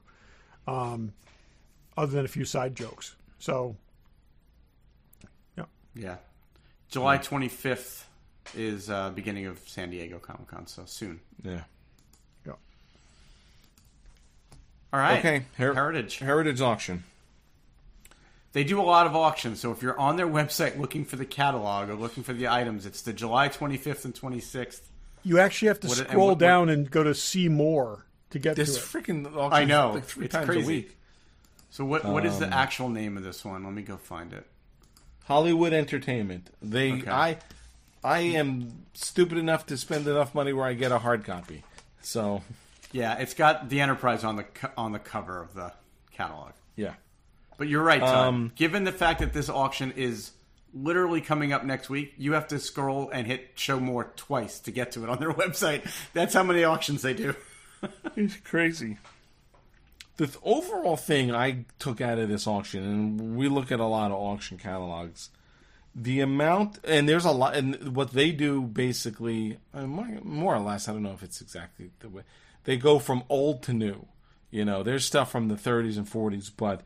other than a few side jokes. So, yeah. Yeah. July 25th is beginning of San Diego Comic-Con, so soon. Yeah. Yeah. All right. Okay. Heritage auction. They do a lot of auctions, so if you're on their website looking for the catalog or looking for the items, it's the July 25th and 26th. You actually have to scroll down and go to see more to get to it. This freaking auction. I know. Like 3 it's times crazy. a week. So what is the actual name of this one? Let me go find it. Hollywood Entertainment. Okay. I am stupid enough to spend enough money where I get a hard copy. So Yeah, it's got the Enterprise on the cover of the catalog. yeah. But you're right, Todd. Given the fact that this auction is literally coming up next week, you have to scroll and hit show more twice to get to it on their website. That's how many auctions they do. It's crazy. The overall thing I took out of this auction, and we look at a lot of auction catalogs, the amount, and there's a lot, and what they do basically, more or less, I don't know if it's exactly the way, they go from old to new. You know, there's stuff from the 30s and 40s, but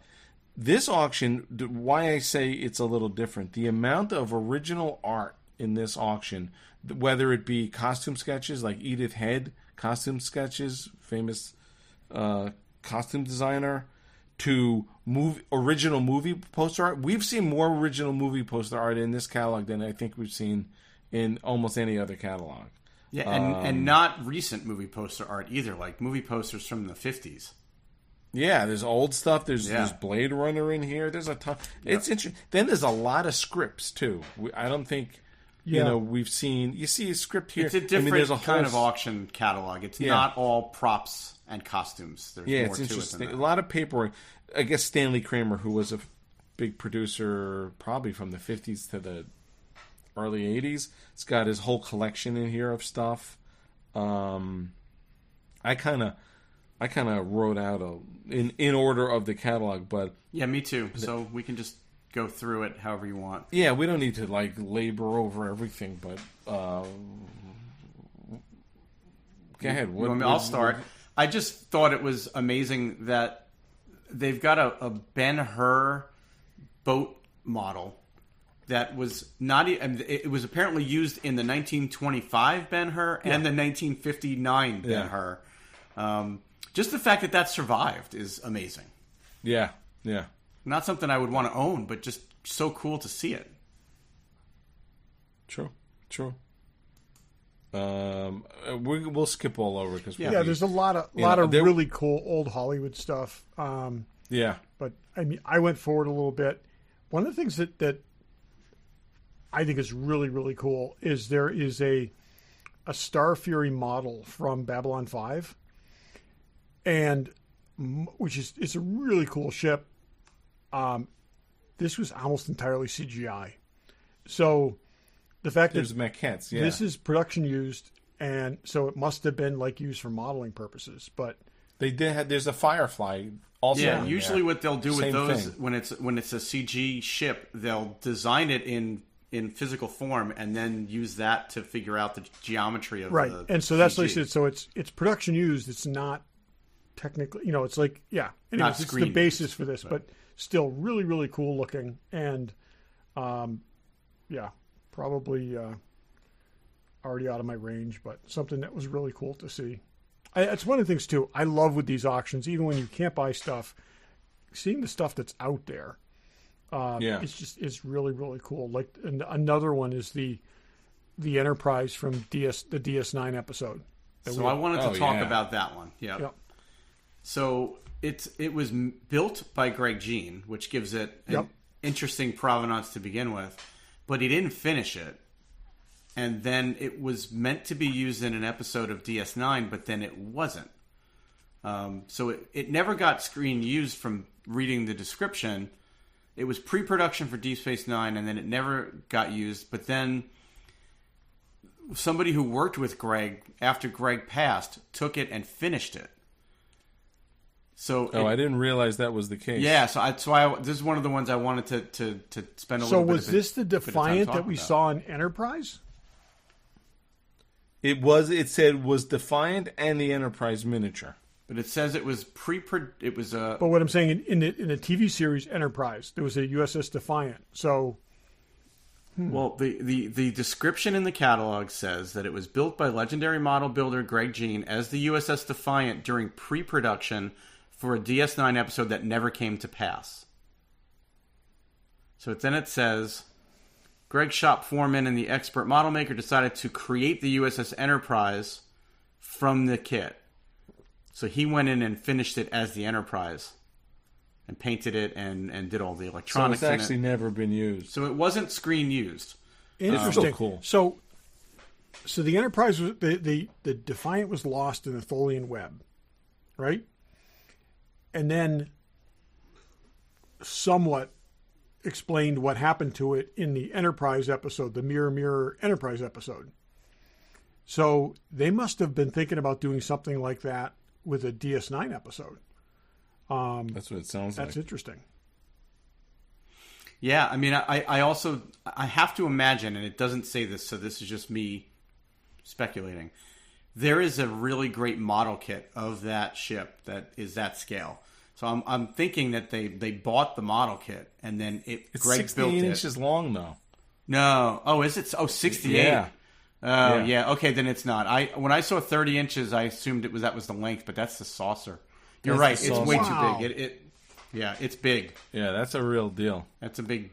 this auction, why I say it's a little different, the amount of original art in this auction, whether it be costume sketches like Edith Head, costume sketches, famous costume designer, to original movie poster art. We've seen more original movie poster art in this catalog than I think we've seen in almost any other catalog. Yeah, and not recent movie poster art either, like movie posters from the 50s. Yeah, there's old stuff. There's Blade Runner in here. There's a ton. It's interesting. Then there's a lot of scripts too. I don't think we've seen. You see a script here. It's a different there's a kind of auction catalog. It's not all props and costumes. There's more it's to interesting. it than that. A lot of paperwork. I guess Stanley Kramer, who was a big producer, probably from the 50s to the early 80s, it's got his whole collection in here of stuff. I kind of wrote out in order of the catalog, but yeah, me too. So we can just go through it however you want. Yeah, we don't need to like labor over everything, but go ahead. I'll start. I just thought it was amazing that they've got a Ben-Hur boat model that was not. It was apparently used in the 1925 Ben-Hur and the 1959 Ben-Hur. Just the fact that survived is amazing. Yeah, yeah. Not something I would want to own, but just so cool to see it. True. We'll skip all over because there's a lot of really cool old Hollywood stuff. But I mean, I went forward a little bit. One of the things that I think is really, really cool is there is a Star Fury model from Babylon 5. And which is it's a really cool ship. This was almost entirely CGI. So the fact there's that maquettes, this is production used, and so it must have been like used for modeling purposes. But they did have, there's a Firefly also. Yeah, usually what they'll do with Same those thing. when it's a CG ship, they'll design it in physical form and then use that to figure out the geometry of right. the And so that's CG. what I said. So it's production used. It's not technically, it's like Anyways, it's the basis for this, but still really, really cool looking, and probably already out of my range, but something that was really cool to see. It's one of the things too I love with these auctions, even when you can't buy stuff, seeing the stuff that's out there. It's really, really cool. Like another one is the Enterprise from the DS9 episode. So I wanted to talk about that one. Yeah. So it was built by Greg Jean, which gives it an interesting provenance to begin with, but he didn't finish it. And then it was meant to be used in an episode of DS9, but then it wasn't. So it never got screen used from reading the description. It was pre-production for Deep Space Nine, and then it never got used. But then somebody who worked with Greg after Greg passed took it and finished it. So I didn't realize that was the case. Yeah, so this is one of the ones I wanted to spend a little bit. So was this the Defiant that we saw in Enterprise? It was. It said was Defiant and the Enterprise miniature. But it says it was It was a. But what I'm saying in the TV series Enterprise, there was a USS Defiant. So, Well, the description in the catalog says that it was built by legendary model builder Greg Jean as the USS Defiant during pre-production for a DS9 episode that never came to pass. So then it says, Greg shop foreman and the expert model maker decided to create the USS Enterprise from the kit. So he went in and finished it as the Enterprise and painted it and did all the So electronics it's actually never been used. So it wasn't screen used. interesting. still cool. So the Enterprise was the Defiant was lost in the Tholian web, right? And then somewhat explained what happened to it in the Enterprise episode, the Mirror Mirror Enterprise episode. So they must have been thinking about doing something like that with a DS9 episode. That's what it sounds That's like. interesting. Yeah, I mean, I also I have to imagine, and it doesn't say this, so this is just me speculating. There is a really great model kit of that ship that is that scale. So I'm thinking that they bought the model kit and then It's Greg 68 built it. inches long, though. No, oh, is it? Oh, 68. Yeah. Oh, Yeah. yeah. Okay, then it's not. When I saw 30 inches, I assumed that was the length, but that's the saucer. You're right. That's the It's way saucer. Wow. too big. Yeah, it's big. Yeah, that's a real deal. That's a big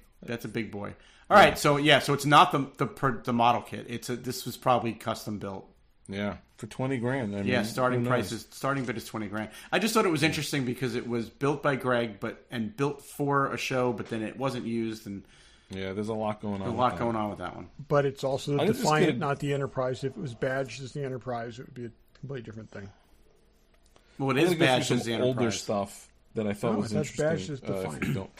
boy. All right, so it's not the model kit. This was probably custom built. Yeah, for $20,000. I mean, Yeah, starting who knows? starting bid is $20,000. I just thought it was interesting because it was built by Greg, and built for a show, but then it wasn't used, and Yeah, there's a lot going on. a lot going on with that one. But it's also the I'm just Defiant, kidding. not the Enterprise. If it was badged as the Enterprise, it would be a completely different thing. Well, it I'm is gonna go through badged as the some older Enterprise. stuff that I thought No, was that's badged interesting. as If you Defiant. don't.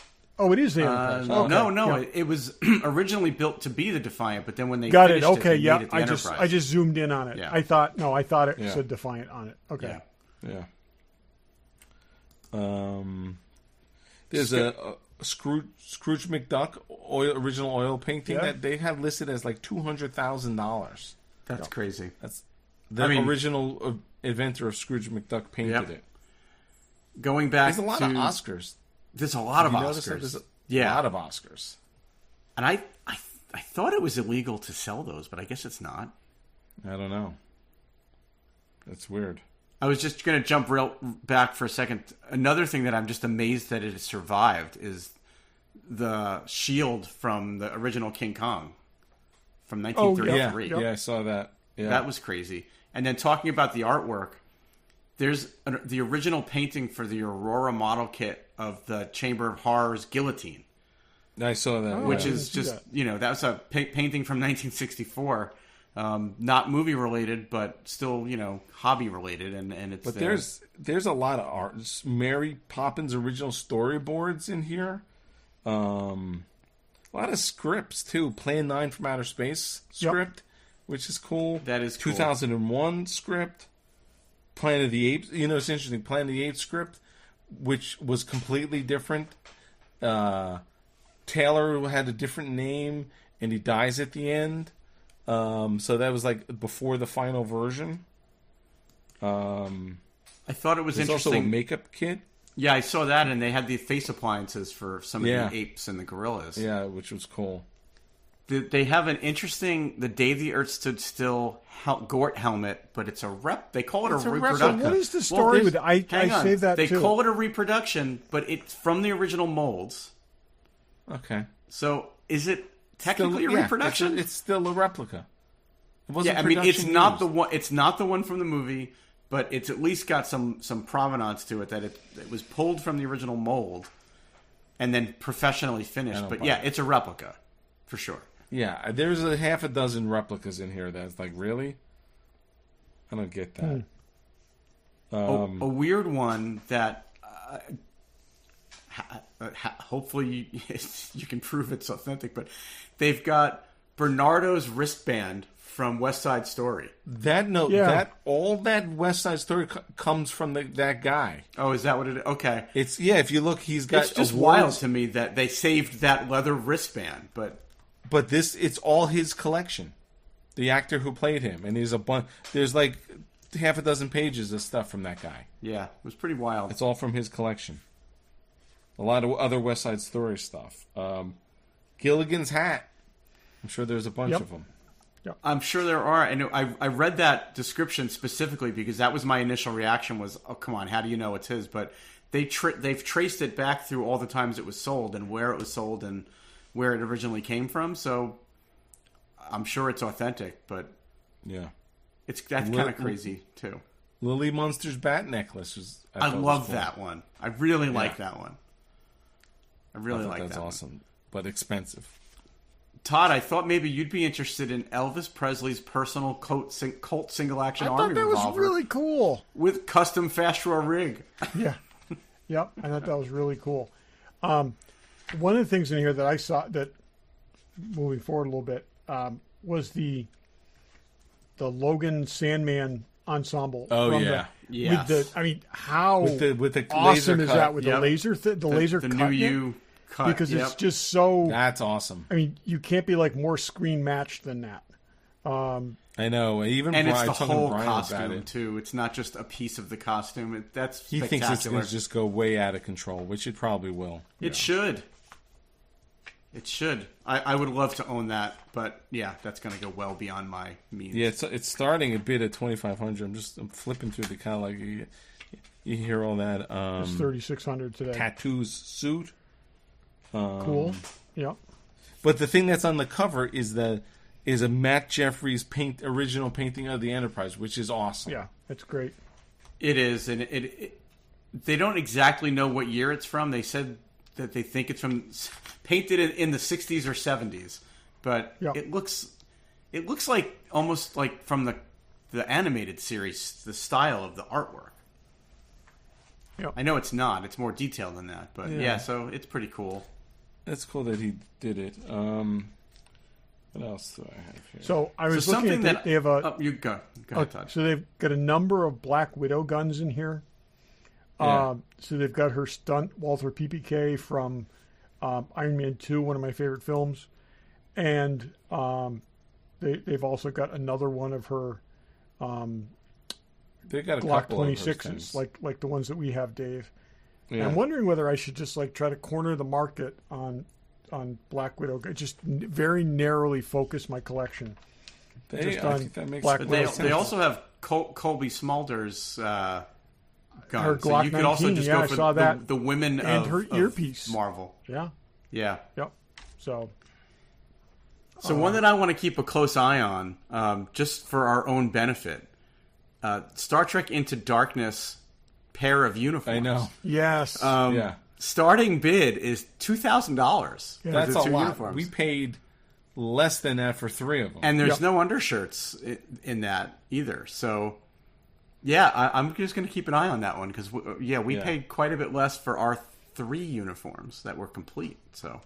Oh, it is the Enterprise. Okay. No, Yeah. it was originally built to be the Defiant, but then when they Got it. finished Okay, they yeah. made it the I Enterprise. just zoomed in on it. Yeah. I thought it Yeah. said Defiant on it. Okay. Yeah. Yeah. There's a Scrooge McDuck original oil painting Yeah. that they have listed as like $200,000. That's crazy. That's the original inventor of Scrooge McDuck painted Yep. it. Going back There's a lot to of Oscars. there's a lot of You notice that? Oscars. There's a Yeah. lot of Oscars. And I thought it was illegal to sell those, but I guess it's not. I don't know. That's weird. I was just going to jump real back for a second. Another thing that I'm just amazed that it has survived is the shield from the original King Kong from 1933. Yeah, I saw that. Yeah. That was crazy. And then talking about the artwork, there's the original painting for the Aurora model kit of the Chamber of Horrors guillotine, I saw that. which yeah. is see just, that. that was a painting from 1964. Not movie related, but still, hobby related. And it's But there's a lot of art. Mary Poppins original storyboards in here. A lot of scripts too. Plan 9 from Outer Space script, which is cool. That is cool. 2001 script. Planet of the Apes. It's interesting. Planet of the Apes script, which was completely different. Taylor had a different name, and he dies at the end. So that was like before the final version. I thought it was There's also a interesting. makeup kit. Yeah, I saw that, and they had the face appliances for some of Yeah. the apes and the gorillas. Yeah, which was cool. They have an interesting "The Day the Earth Stood Still" Gort helmet, but it's a rep. They call it It's a a reproduction. What is the story there's- with it? I hang on. saved that They too. call it a reproduction, but it's from the original molds. Okay. So is it technically a reproduction? It's still a replica. It wasn't Yeah, I mean, it's production not used. the one. It's not the one from the movie, but it's at least got some provenance to it that it was pulled from the original mold and then professionally finished. don't But buy yeah, it. it's a replica for sure. Yeah, there's a half a dozen replicas in here. That's like, really? I don't get that. A weird one that hopefully you can prove it's authentic, but they've got Bernardo's wristband from West Side Story. All that West Side Story comes from that guy. Oh, is that what it is? Okay. It's if you look, he's got It's just awards, wild to me that they saved that leather wristband, but but it's all his collection. The actor who played him, and there's a bunch. There's like half a dozen pages of stuff from that guy. Yeah, it was pretty wild. It's all from his collection. A lot of other West Side Story stuff. Gilligan's Hat. I'm sure there's a bunch of them. I'm sure there are. And I read that description specifically because that was my initial reaction was, oh, come on, how do you know it's his? But they've traced it back through all the times it was sold and where it was sold and where it originally came from. So I'm sure it's authentic, but yeah, that's kind of crazy too. Lily Munster's bat necklace I love that one. I really like that one. I really like that one. That's awesome, but expensive. Todd, I thought maybe you'd be interested in Elvis Presley's personal Colt single-action army revolver. I thought that was really cool. With custom fast draw rig. Yeah. Yep, I thought that was really cool. One of the things in here that I saw, that moving forward a little bit, was the Logan Sandman ensemble. Oh, yeah. Yes. How with the awesome laser is cut. that with the laser laser the cut? new U cut. Because it's just so... That's awesome. I mean, you can't be like more screen matched than that. I know. Even and Brian, it's the whole costume, about it. too. It's not just a piece of the costume. That's He spectacular. thinks it's going to just go way out of control, which it probably will. It should. It should. I would love to own that, but yeah, that's going to go well beyond my means. Yeah, it's starting a bit at $2,500. I'm flipping through the catalog. You hear all that. It's $3,600 today. Tattoos suit. Cool. Yep. But the thing that's on the cover is a Matt Jeffries original painting of the Enterprise, which is awesome. Yeah, it's great. It is, and they don't exactly know what year it's from. They said that they think it's from painted in the 60s or 70s, but it looks like almost like from the animated series, the style of the artwork. Yep. I know it's not; it's more detailed than that, but yeah, so it's pretty cool. That's cool that he did it. What else do I have here? So I was looking at they have a. You go ahead, Todd. So they've got a number of Black Widow guns in here. Yeah. So they've got her stunt Walther PPK from Iron Man 2, one of my favorite films, and they've also got another one of her. They got a Glock couple 26s, like the ones that we have, Dave. Yeah. And I'm wondering whether I should just try to corner the market on Black Widow. Just very narrowly focus my collection. They also have Colby Smulders gun. Her Glock so you could 19, also just go for the women and of her earpiece. Marvel. Yeah. Yep. So one that I want to keep a close eye on, just for our own benefit, Star Trek Into Darkness pair of uniforms. I know. Yes. Yeah. Starting bid is $2,000. Yeah. That's a lot. Uniforms. We paid less than that for 3 of them. And there's no undershirts in that either. So, yeah, I'm just going to keep an eye on that one because, we paid quite a bit less for our 3 uniforms that were complete. So,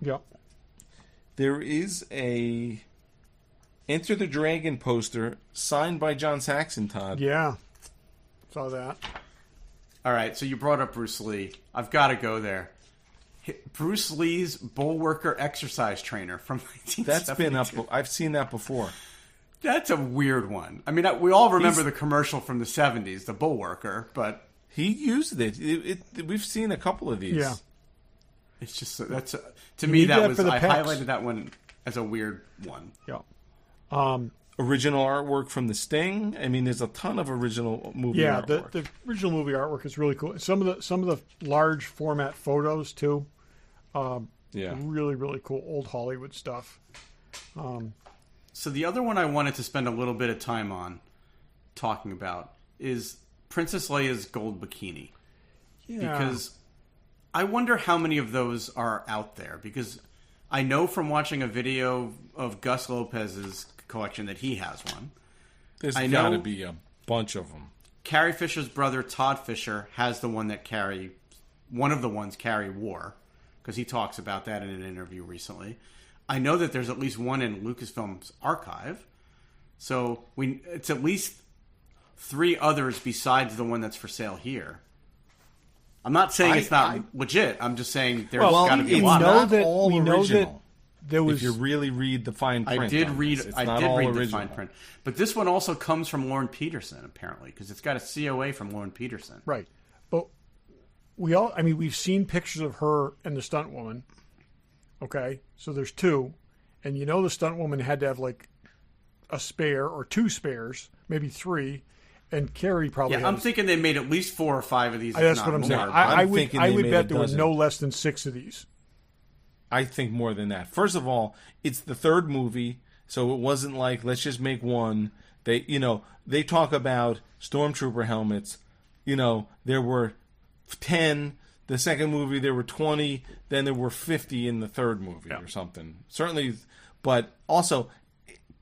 there is a Enter the Dragon poster signed by John Saxon, Todd. Yeah. Saw that. All right, so you brought up Bruce Lee. I've got to go there. Bruce Lee's Bullworker exercise trainer from 1972. That's been up. I've seen that before. That's a weird one. I mean, we all remember the commercial from the 70s, the Bullworker, but... He used it. We've seen a couple of these. Yeah. It's just... to me, that was... for the I pecs. highlighted that one as a weird one. Yeah. Original artwork from The Sting. I mean, there's a ton of original movie artwork. the original movie artwork is really cool. Some of the large format photos too. Really, really cool old Hollywood stuff. So the other one I wanted to spend a little bit of time on talking about is Princess Leia's gold bikini. Yeah. Because I wonder how many of those are out there. Because I know from watching a video of Gus Lopez's collection that he has one. There's got to be a bunch of them. Carrie Fisher's brother, Todd Fisher, has the one that one of the ones Carrie wore. Because he talks about that in an interview recently. I know that there's at least one in Lucasfilm's archive. So it's at least 3 others besides the one that's for sale here. I'm not saying it's not legit. I'm just saying there's got to be a lot. We know that there was. If you really read the fine print, I did on read. this. It's I not did all read original. the fine print, but this one also comes from Lauren Peterson apparently because it's got a COA from Lauren Peterson. Right, but we've seen pictures of her and the stunt woman. Okay, so there's two, and the stunt woman had to have like a spare or two spares, maybe three, and Carrie probably. Yeah, I'm thinking they made at least 4 or 5 of these. That's what I'm saying. I would bet there were no less than 6 of these. I think more than that. First of all, it's the third movie, so it wasn't like let's just make one. They talk about stormtrooper helmets. There were 10. The second movie there were 20. Then there were 50 in the third movie or something. Certainly, but also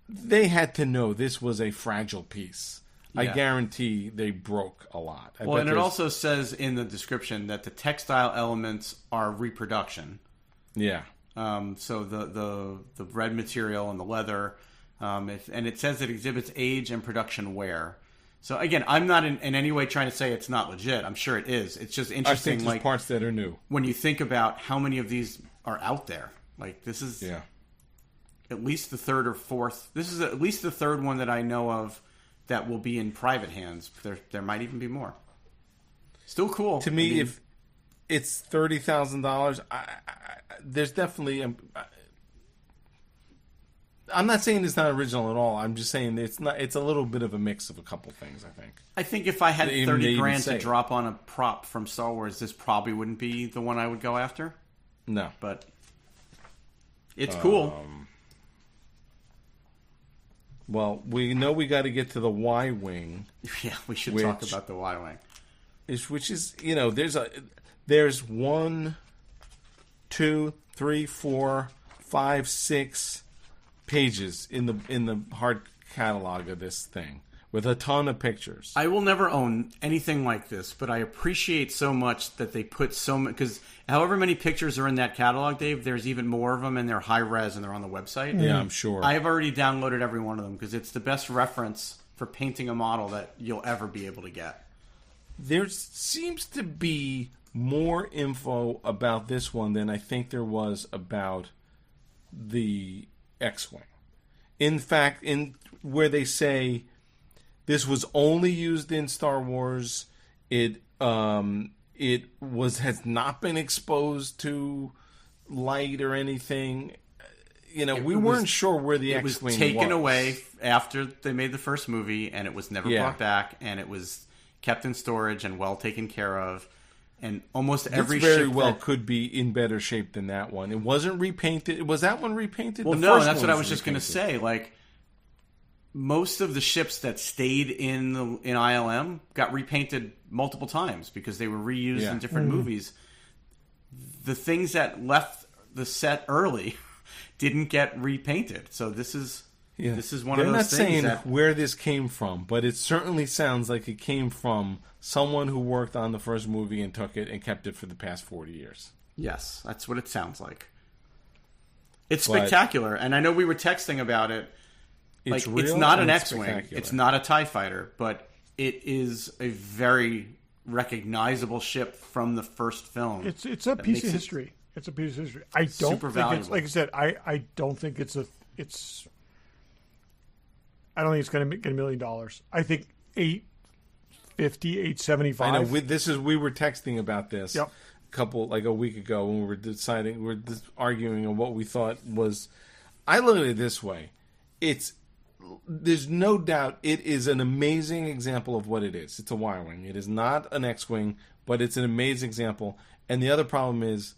they had to know this was a fragile piece. Yeah. I guarantee they broke a lot. And it also says in the description that the textile elements are reproduction. Yeah. So the red material and the leather, and it says it exhibits age and production wear. So again, I'm not in any way trying to say it's not legit. I'm sure it is. It's just interesting. I think there's parts that are new when you think about how many of these are out there. Like this is at least the third or fourth. This is at least the third one that I know of that will be in private hands. There might even be more. Still cool to me. If it's $30,000, there's definitely. I'm not saying it's not original at all. I'm just saying it's not. It's a little bit of a mix of a couple things. I think if I had $30,000 to drop on a prop from Star Wars, this probably wouldn't be the one I would go after. No, but it's cool. Well, we know we got to get to the Y-wing. Yeah, we should talk about the Y-wing. Which is there's 1, 2, 3, 4, 5, 6 pages in the hard catalog of this thing with a ton of pictures. I will never own anything like this, but I appreciate so much that they put so much, because however many pictures are in that catalog, Dave, there's even more of them, and they're high res and they're on the website. Yeah, I'm sure. I've already downloaded every one of them because it's the best reference for painting a model that you'll ever be able to get. There seems to be more info about this one than I think there was about the X-Wing. In fact, where they say this was only used in Star Wars, it has not been exposed to light or anything. We weren't sure where the X-Wing was. It was taken away after they made the first movie, and it was never brought back, and it was kept in storage and well taken care of. And almost every ship could be in better shape than that one. It wasn't repainted. Was that one repainted? Well, no, that's what I was just going to say. Like, most of the ships that stayed in ILM got repainted multiple times because they were reused in different movies. The things that left the set early didn't get repainted. So this is one of those things. They're not saying where this came from, but it certainly sounds like it came from someone who worked on the first movie and took it and kept it for the past 40 years. Yes, that's what it sounds like. It's spectacular, and I know we were texting about it. It's not an X-Wing, it's not a TIE fighter, but it is a very recognizable ship from the first film. It's a piece of history. It's a piece of history. I don't think it's, like I said, I don't think I don't think it's going to get $1 million. I think $850, $875. I know. We were texting about this a week ago when we were arguing on what we thought was. I look at it this way: there's no doubt it is an amazing example of what it is. It's a Y-wing. It is not an X-wing, but it's an amazing example. And the other problem is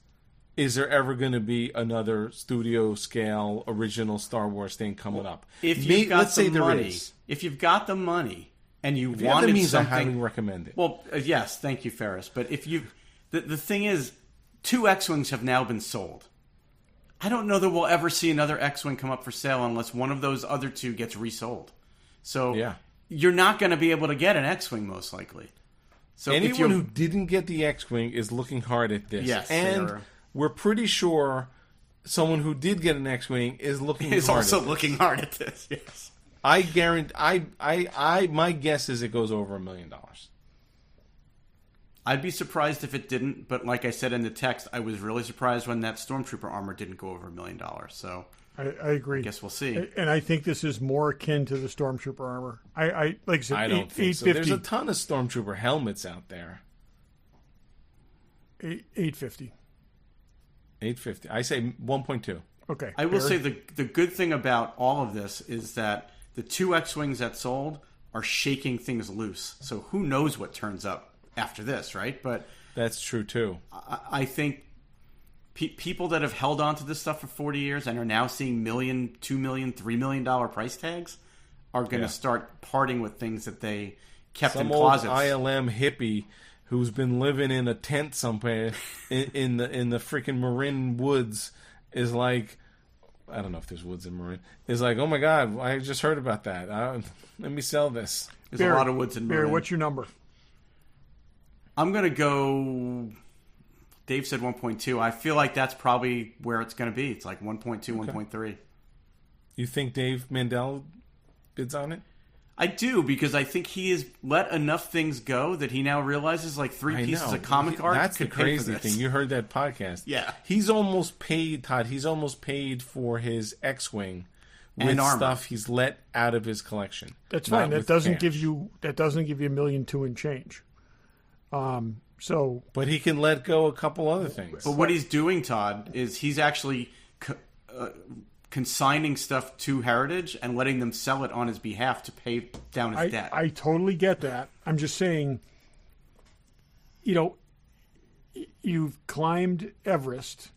there ever going to be another studio scale original Star Wars thing coming up? If you've got the money and you wanted something, I highly recommend it. Well, yes, thank you, Ferris. But if the thing is, 2 X-Wings have now been sold. I don't know that we'll ever see another X-Wing come up for sale unless one of those other 2 gets resold. So you're not going to be able to get an X-Wing most likely. So anyone who didn't get the X-Wing is looking hard at this. Yes, and we're pretty sure someone who did get an X-Wing is looking hard at this. Yes, I guarantee. My guess is it goes over $1 million. I'd be surprised if it didn't, but like I said in the text, I was really surprised when that Stormtrooper armor didn't go over $1 million. So I agree. I guess we'll see. And I think this is more akin to the Stormtrooper armor. I like I said, I don't think so. 850. There's a ton of Stormtrooper helmets out there. 850. 850. I say 1.2. Okay. I will Barry? say the good thing about all of this is that the 2 X-Wings that sold are shaking things loose. So who knows what turns up after this, right? But That's true too. I think people that have held on to this stuff for 40 years and are now seeing $1 million, $2 million, $3 million price tags are going to start parting with things that they kept Some in old closets. ILM hippie who's been living in a tent somewhere in the freaking Marin woods is like, I don't know if there's woods in Marin. Is like, oh my God, I just heard about that. Let me sell this. There's Barry, a lot of woods in Barry, Marin. what's your number? I'm going to go... Dave said 1.2. I feel like that's probably where it's going to be. It's like 1.2, 1.3. You think Dave Mandel bids on it? I do, because I think he has let enough things go that he now realizes like 3 pieces of comic art That's the could pay for crazy this. thing. You heard that podcast. Yeah. He's almost paid, Todd. He's almost paid for his X-Wing with And armor. stuff he's let out of his collection. That's Not fine. That with doesn't cash. give you $1.2 million and change. So But he can let go a couple other things. But what he's doing, Todd, is he's actually consigning stuff to Heritage and letting them sell it on his behalf to pay down his debt. I totally get that. I'm just saying, you've climbed Everest.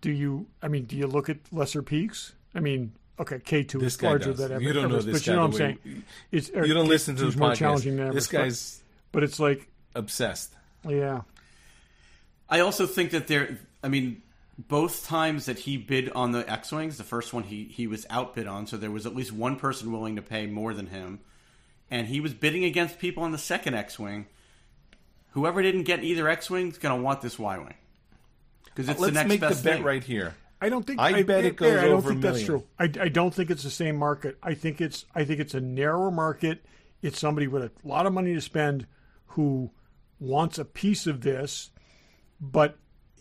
Do you look at lesser peaks? I mean, okay, K2 This is guy larger does. than Everest. You don't know this but guy you know the what I'm way- saying? It's, You don't listen to K2 is the more podcast. challenging than This Everest. guy's But it's like, obsessed. yeah. I also think that both times that he bid on the X-Wings, the first one he was outbid on, so there was at least one person willing to pay more than him. And he was bidding against people on the second X-Wing. Whoever didn't get either X-Wing is going to want this Y-Wing. Because it's the Let's next make best the bet thing. right here. I don't think. I bet it goes I don't over think $1 that's million. true. I don't think it's the same market. I think it's a narrower market. It's somebody with a lot of money to spend who wants a piece of this, but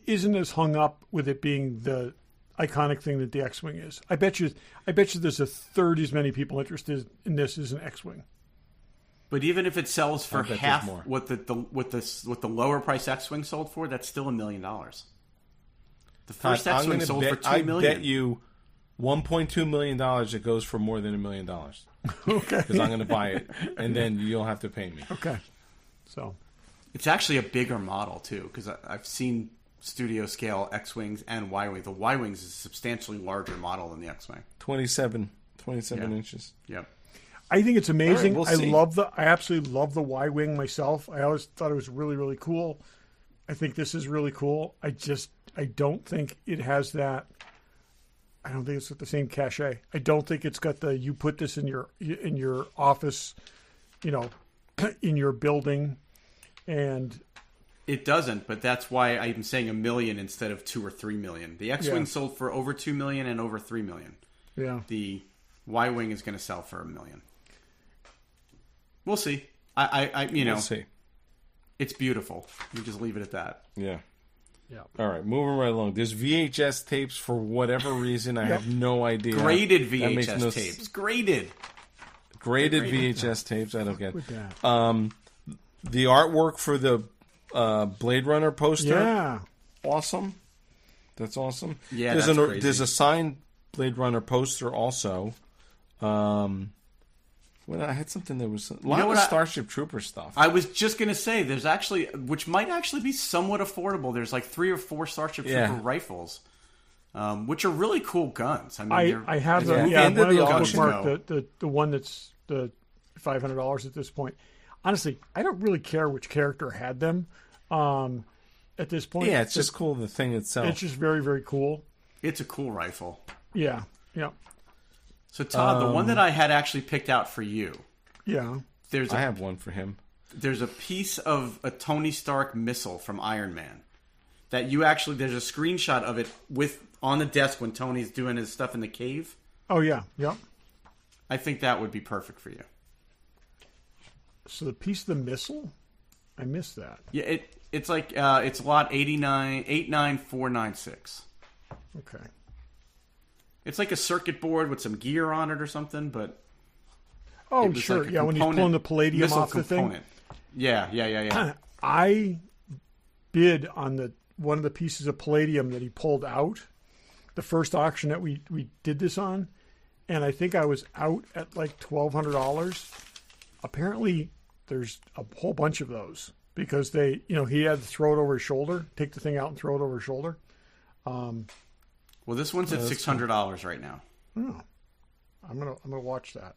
isn't as hung up with it being the iconic thing that the X-Wing is. I bet you there's a third as many people interested in this as an X-Wing. But even if it sells for bet there's half more. what the lower price X-Wing sold for, that's still $1 million. The first I'm X-Wing gonna sold bet, for $2 million. I bet you $1.2 million it goes for more than $1 million. Okay. Because I'm going to buy it, and then you'll have to pay me. Okay. So It's actually a bigger model too, because I've seen studio scale X-Wings and Y-Wings. The Y-Wings is a substantially larger model than the X-Wing. 27 Yeah. inches. Yep. I think it's amazing. All right, we'll see. I absolutely love the Y-Wing myself. I always thought it was really, really cool. I think this is really cool. I don't think it has that. I don't think it's got the same cachet. I don't think it's got the, you put this in your office, in your building, and It doesn't, but that's why I'm saying $1 million instead of 2 or 3 million. The X-Wing Yeah. sold for over 2 million and over 3 million. yeah. The Y-Wing is going to sell for $1 million. We'll see. I We'll see. it's beautiful. You just leave it at that. Yeah. Yeah. All right, moving right along. There's VHS tapes for whatever reason. I have no idea. Graded That makes VHS no tapes. Graded. Graded VHS tapes. I don't get. With that. The artwork for the Blade Runner poster. Yeah. Awesome. That's awesome. Yeah, there's that's crazy. There's a signed Blade Runner poster also. Well, I had something that was a lot of Starship Trooper stuff. I was just going to say, there's actually, which might actually be somewhat affordable. There's like 3 or 4 Starship Trooper rifles, which are really cool guns. I mean, I have Yeah. one End of of the those auction. bookmarked, the one that's the $500 at this point. Honestly, I don't really care which character had them at this point. Yeah, it's just cool, the thing itself. It's just very, very cool. it's a cool rifle. Yeah, yeah, So Todd, the one that I had actually picked out for you, yeah. there's I a, have one for him. there's a piece of a Tony Stark missile from Iron Man that you actually, there's a screenshot of it with on the desk when Tony's doing his stuff in the cave. Oh, yeah, yeah. I think that would be perfect for you. So the piece of the missile? I missed that. Yeah, it's like it's lot 89496. Okay. It's like a circuit board with some gear on it or something, but Oh, sure. like Yeah, when he's pulling the palladium missile off the thing. component. Yeah. I bid on one of the pieces of palladium that he pulled out, the first auction that we did this on, and I think I was out at like $1,200. Apparently, there's a whole bunch of those because he had to throw it over his shoulder, take the thing out and throw it over his shoulder. Well, this one's at $600 right now. Oh, I'm gonna watch that.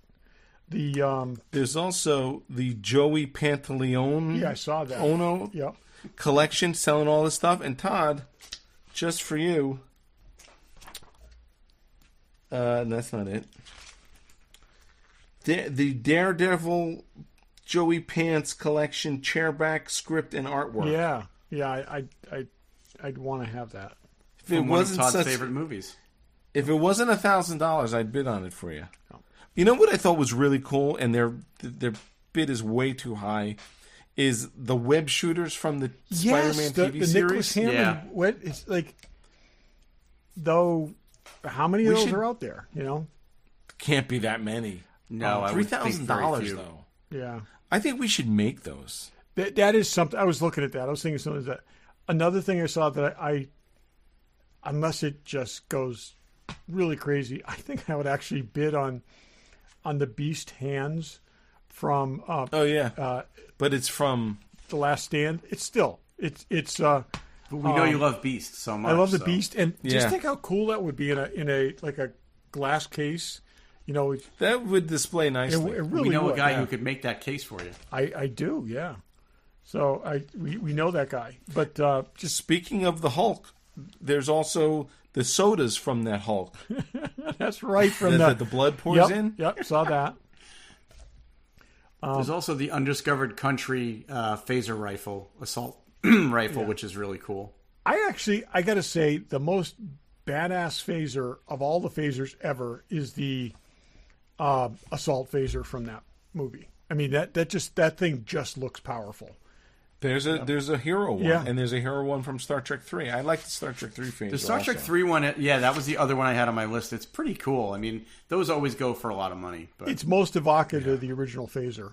The There's also the Joey Pantaleone. Yeah, I saw that. Ono Yep. collection selling all this stuff. And Todd, just for you, that's not it. The Daredevil Joey Pants collection, chairback, script, and artwork. Yeah. I'd want to have that. If it From one of wasn't Todd's such, favorite movies. if it wasn't $1,000, I'd bid on it for you. You know what I thought was really cool, and their bid is way too high, is the web shooters from the Spider-Man TV the series. Nicholas Hammond. Yeah. What it's like? Though, how many of those are out there? Can't be that many. No, I would think very $3,000 few. though. Yeah. I think we should make those. That is something. I was looking at that. I was thinking something that. Another thing I saw that I unless it just goes really crazy, I think I would actually bid on the Beast hands from. Oh yeah, but it's from The Last Stand. It's still it's. But we know you love Beast so much. I love the so. Beast, and Yeah. just think how cool that would be in a like a glass case. that would display nicely. It really We know would. a guy Yeah. who could make that case for you. I do, yeah. So we know that guy, but just Speaking of the Hulk, there's also the sodas from that Hulk that's right from that the blood pours yep, in. Yep, saw that. There's also the Undiscovered Country phaser rifle, assault rifle, which is really cool. I got to say, the most badass phaser of all the phasers ever is the assault phaser from that movie. I mean, that thing just looks powerful. There's a hero one, Yeah. and there's a hero one from Star Trek 3. I like the Star Trek 3 phaser. The Star Trek also. 3 one, yeah, that was the other one I had on my list. It's pretty cool. I mean, those always go for a lot of money. But It's most evocative of the original phaser.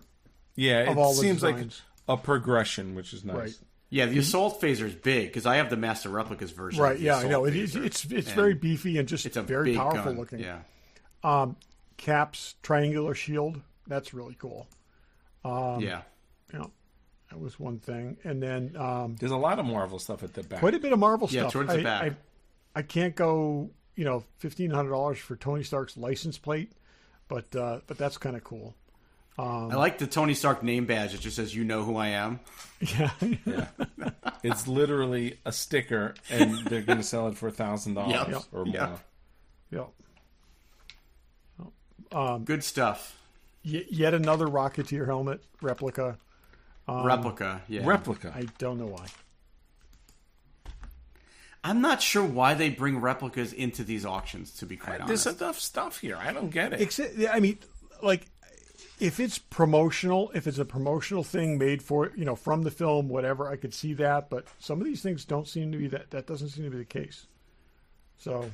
Yeah, of it all the seems like designs. a progression, which is nice. Right. yeah, the assault phaser is big because I have the Master Replicas version. Right, of the yeah, I assault know. phaser, It's and very beefy and just it's a very big powerful gun. looking. Yeah, Cap's triangular shield, that's really cool. yeah. That was one thing. And then There's a lot of Marvel stuff at the back. quite a bit of Marvel Yeah, stuff. towards the back. I can't go, $1,500 for Tony Stark's license plate, but that's kind of cool. I like the Tony Stark name badge. It just says, "You know who I am." Yeah. It's literally a sticker, and they're going to sell it for $1,000 Yep. or more. Yep. Yep. Good stuff. Yet another Rocketeer helmet replica. Replica. Yeah. Replica. I don't know why. I'm not sure why they bring replicas into these auctions. To be quite There's honest, enough stuff here. I don't get it. Except, I mean, like, if it's promotional, if it's a promotional thing made for, from the film, whatever, I could see that. But some of these things don't seem to be that doesn't seem to be the case. So.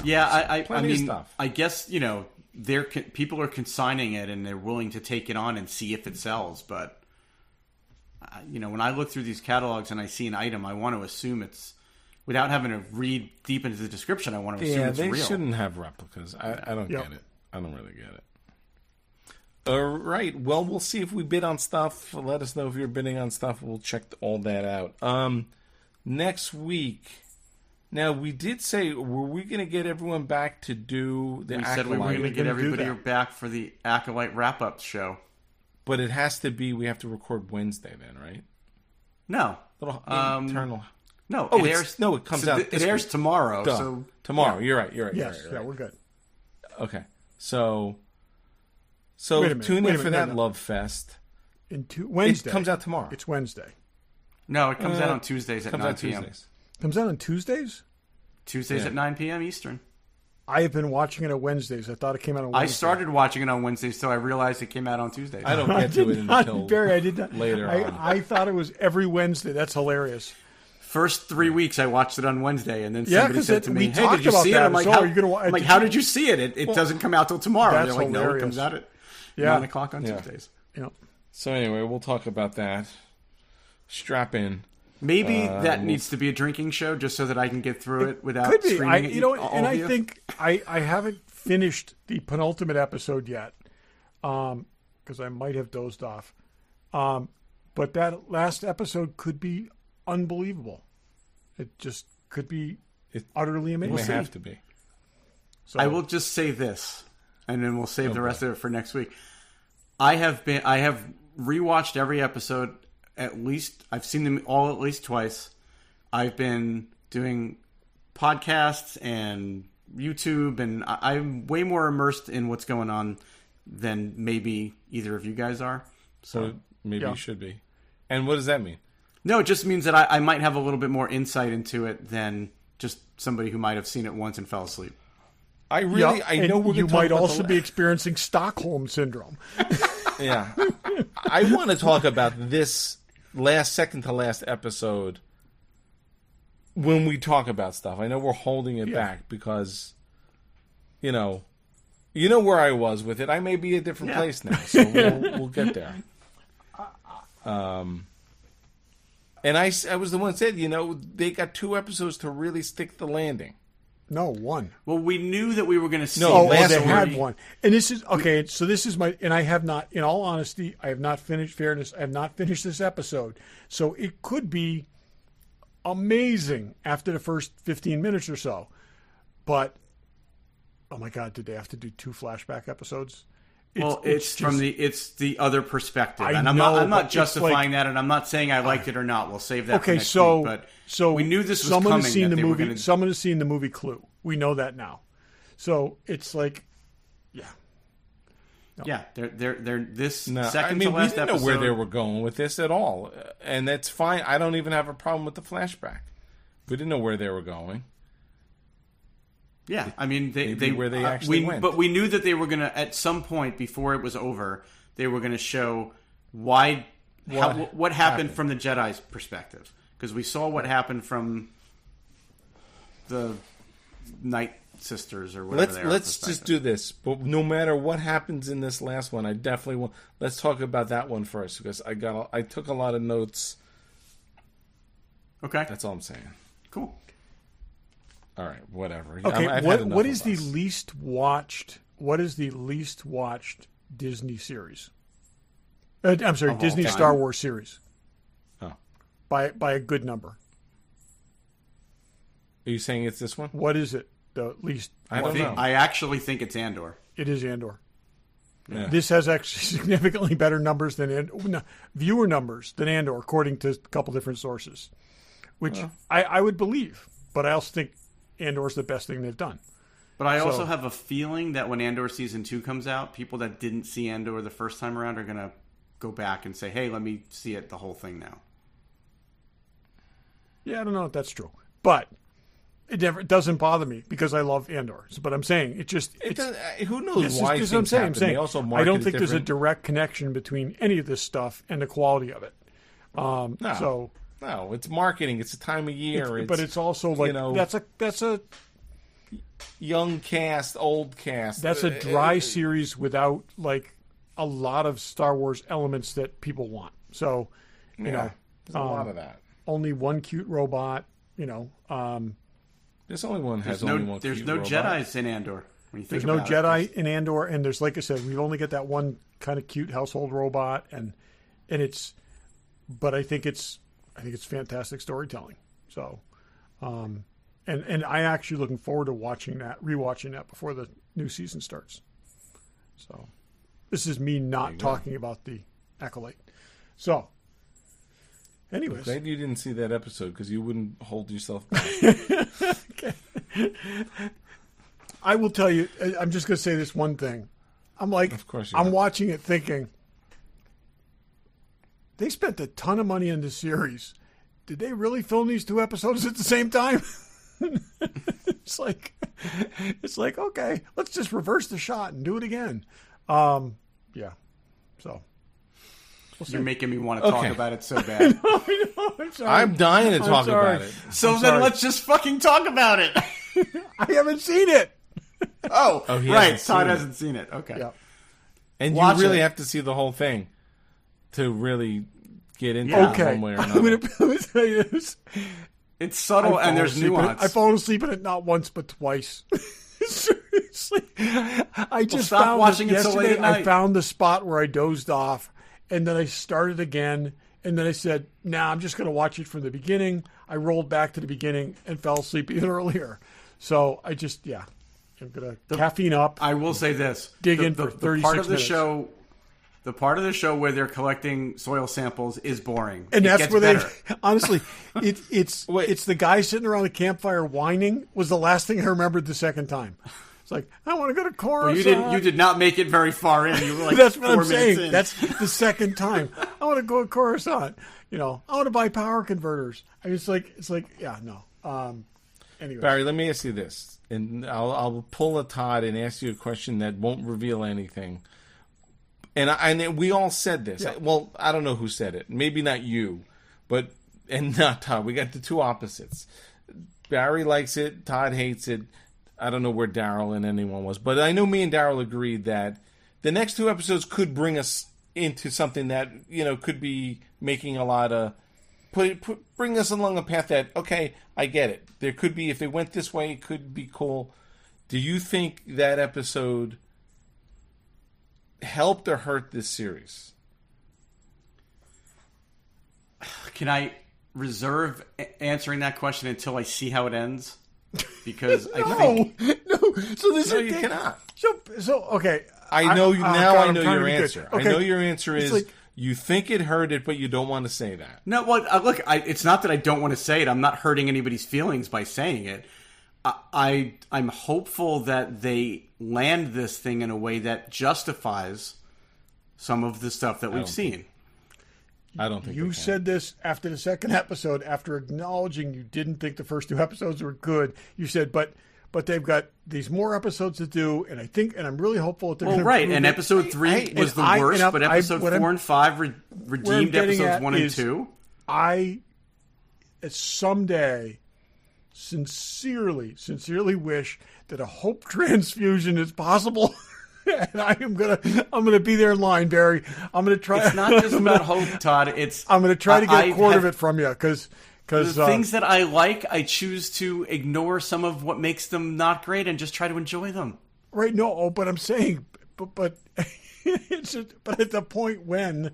yeah, I Plenty of mean, stuff. I guess people are consigning it and they're willing to take it on and see if it sells. But when I look through these catalogs and I see an item, I want to assume it's without having to read deep into the description. I want to assume it's they real. shouldn't have replicas. I don't Yep. get it. I don't really get it. All right. Well, we'll see if we bid on stuff. Let us know if you're bidding on stuff. We'll check all that out. Next week. Now, we did say, were we going to get everyone back to do the We Acolyte? said we were going to We're get gonna do everybody that. back for the Acolyte wrap-up show. But it has to be, we have to record Wednesday then, right? No, Little internal. no. Oh, it it's- airs. no, it comes out It this airs week. tomorrow. Duh. So Tomorrow. yeah. You're right. Yes, You're right. we're good. Okay. So Wait a minute, tune wait in a for minute, that no. Love Fest. Wednesday. It comes out tomorrow. It's Wednesday. No, it comes out on Tuesdays at comes 9 out p.m. Tuesdays. Comes out on Tuesdays? Tuesdays Yeah. at 9 p.m. Eastern. I have been watching it on Wednesdays. I thought it came out on Wednesday. I started watching it on Wednesdays, so I realized it came out on Tuesdays. I don't get to it until Barry, I did not. later on. I thought it was every Wednesday. That's hilarious. First 3 weeks, I watched it on Wednesday, and then Yeah, somebody 'cause said to me, we "Hey, talked did you about see it?" that. I'm like, So "How, are you gonna I'm like, how did you see it? It doesn't come out till tomorrow." That's They're like, "No, it hilarious. comes out at Yeah. 9 o'clock on Tuesdays." Yeah. So anyway, we'll talk about that. Strap in. Maybe that needs to be a drinking show, just so that I can get through it without Could be. screaming at you. And I think I haven't finished the penultimate episode yet because I might have dozed off. But that last episode could be unbelievable. It just could be utterly It amazing. may have to be. So, I will just say this, and then we'll save the rest of it for next week. I have rewatched every episode at least. I've seen them all at least twice. I've been doing podcasts and YouTube, and I'm way more immersed in what's going on than maybe either of you guys are. So maybe Yeah. you should be. And what does that mean? No, it just means that I might have a little bit more insight into it than just somebody who might have seen it once and fell asleep. I yeah, really, I know and we're you going to talk might about also the, be experiencing Stockholm syndrome. Yeah. I want to talk about this second to last episode when we talk about stuff. I know we're holding it back because, you know where I was with it. I may be a different place now, so we'll get there. And I was the one that said, they got 2 episodes to really stick the landing. No, one. Well, we knew that we were going to see. No, They last had week. one. And this is okay. So this is and I have not, in all honesty, I have not finished this episode. So it could be amazing after the first 15 minutes or so. But oh my God, did they have to do 2 flashback episodes? It's the other perspective, I and I'm know, but not it's justifying like- that, and I'm not saying I liked it or not. We'll save that. Okay, for next so week, but so we knew this was someone coming. has seen that the they were movie. gonna- Someone has seen the movie Clue. We know that now. So it's like, yeah. Yeah, they're this No, second I mean, to we last didn't episode. know where they were going with this at all. And that's fine. I don't even have a problem with the flashback. We didn't know where they were going. Yeah, I mean, Maybe where they actually went. But we knew that they were going to, at some point before it was over, they were going to show what happened from the Jedi's perspective. Because we saw what happened from the Night Sisters or whatever they are. Let's just do this. But no matter what happens in this last one, I definitely want. Let's talk about that one first because I took a lot of notes. Okay, That's all I'm saying. cool. All right, whatever. Okay, I've had enough what of is the us. least watched? What is the least watched Disney series? I'm sorry, Of all Disney time? Star Wars series. Oh. By a good number. Are you saying it's this one? What is it? The least. I don't know. I actually think it's Andor. It is Andor. Yeah. This has actually significantly better numbers than viewer numbers than Andor, according to a couple different sources, which I would believe. But I also think Andor's the best thing they've done. But I also So- have a feeling that when Andor Season 2 comes out, people that didn't see Andor the first time around are going to go back and say, hey, let me see it, the whole thing now. Yeah, I don't know if that's true, but it doesn't bother me because I love Andor. But I'm saying it just It it's. does, who knows This why is things what I'm saying. happen. They also I market don't it think there's a different. direct connection between any of this stuff and the quality of it. No. So, No, it's marketing. It's a time of year. but it's also like that's a young cast, old cast. that's a dry series without like a lot of Star Wars elements that people want. So, you know, there's a lot of that. only one cute robot. You know, This only one has There's only no, one. there's cute no robot. Jedis in Andor. When you think there's no about it. Jedi in Andor, and there's, like I said, we only get that one kind of cute household robot, and it's. But I think it's fantastic storytelling. So, and I actually looking forward to rewatching that before the new season starts. So, this is me not talking about the Acolyte. So, anyways, Glad you didn't see that episode because you wouldn't hold yourself back. I will tell you. I'm just going to say this one thing. I'm like, Of course you I'm are. watching it thinking, they spent a ton of money on this series. Did they really film these 2 episodes at the same time? It's like, okay, let's just reverse the shot and do it again. Yeah. So. You're making me want to talk Okay. about it so bad. I know, I'm sorry. I'm dying to talk sorry. about it. So I'm then sorry. let's just fucking talk about it. I haven't seen it. Oh, he right. hasn't seen Todd it. hasn't seen it. Okay. Yeah. And Watch you really it. have to see the whole thing to really get into Yeah. it Okay. one way or I'm another. gonna tell you this. It's subtle and there's nuance. I've fallen asleep in it not once but twice. Seriously, I just stop found watching it it so late yesterday. at I night. found the spot where I dozed off, and then I started again, and then I said, "Nah, I'm just going to watch it from the beginning." I rolled back to the beginning and fell asleep even earlier. So I just, I'm going to caffeine up. I will say this: Dig in for 36 part of the minutes. show. The part of the show where they're collecting soil samples is boring, And It that's gets where better. honestly, it's the guy sitting around the campfire whining was the last thing I remembered the second time. It's like, I want to go to Coruscant. You did not make it very far in. You were like That's what 4 I'm minutes saying. in. That's the second time. I want to go to Coruscant. I want to buy power converters. I mean, it's like, yeah, no. Anyway, Barry, let me ask you this, and I'll pull a Todd and ask you a question that won't reveal anything. And we all said this. Yeah. Well, I don't know who said it. Maybe not you, and not Todd. We got the two opposites. Barry likes it. Todd hates it. I don't know where Daryl and anyone was, but I know me and Daryl agreed that the next two episodes could bring us into something that could be making a lot of bring us along a path that I get it. There could be, if they went this way, it could be cool. Do you think that episode helped or hurt this series? Can I reserve answering that question until I see how it ends? Because I think no. So this No, is you cannot. So okay. I know you now. God, I I'm know trying to your be good. answer. Okay. I know your answer is like- you think it hurt it, but you don't want to say that. no. Well, look, it's not that I don't want to say it. I'm not hurting anybody's feelings by saying it. I'm hopeful that they land this thing in a way that justifies some of the stuff that we've seen. I don't think You they can. said this after the second episode, after acknowledging you didn't think the first two episodes were good. You said, but they've got these more episodes to do, and I'm really hopeful that they're Well, going to right, and episode 3 was the worst, but episode 4 and 5 redeemed getting episodes at 1 and is 2. I someday sincerely wish that a hope transfusion is possible. And I'm gonna be there in line, Barry. I'm gonna try. It's not just about hope, Todd. I'm gonna try to get a quart of it from you because the things that I like, I choose to ignore some of what makes them not great and just try to enjoy them. right. No, but I'm saying, but but at the point when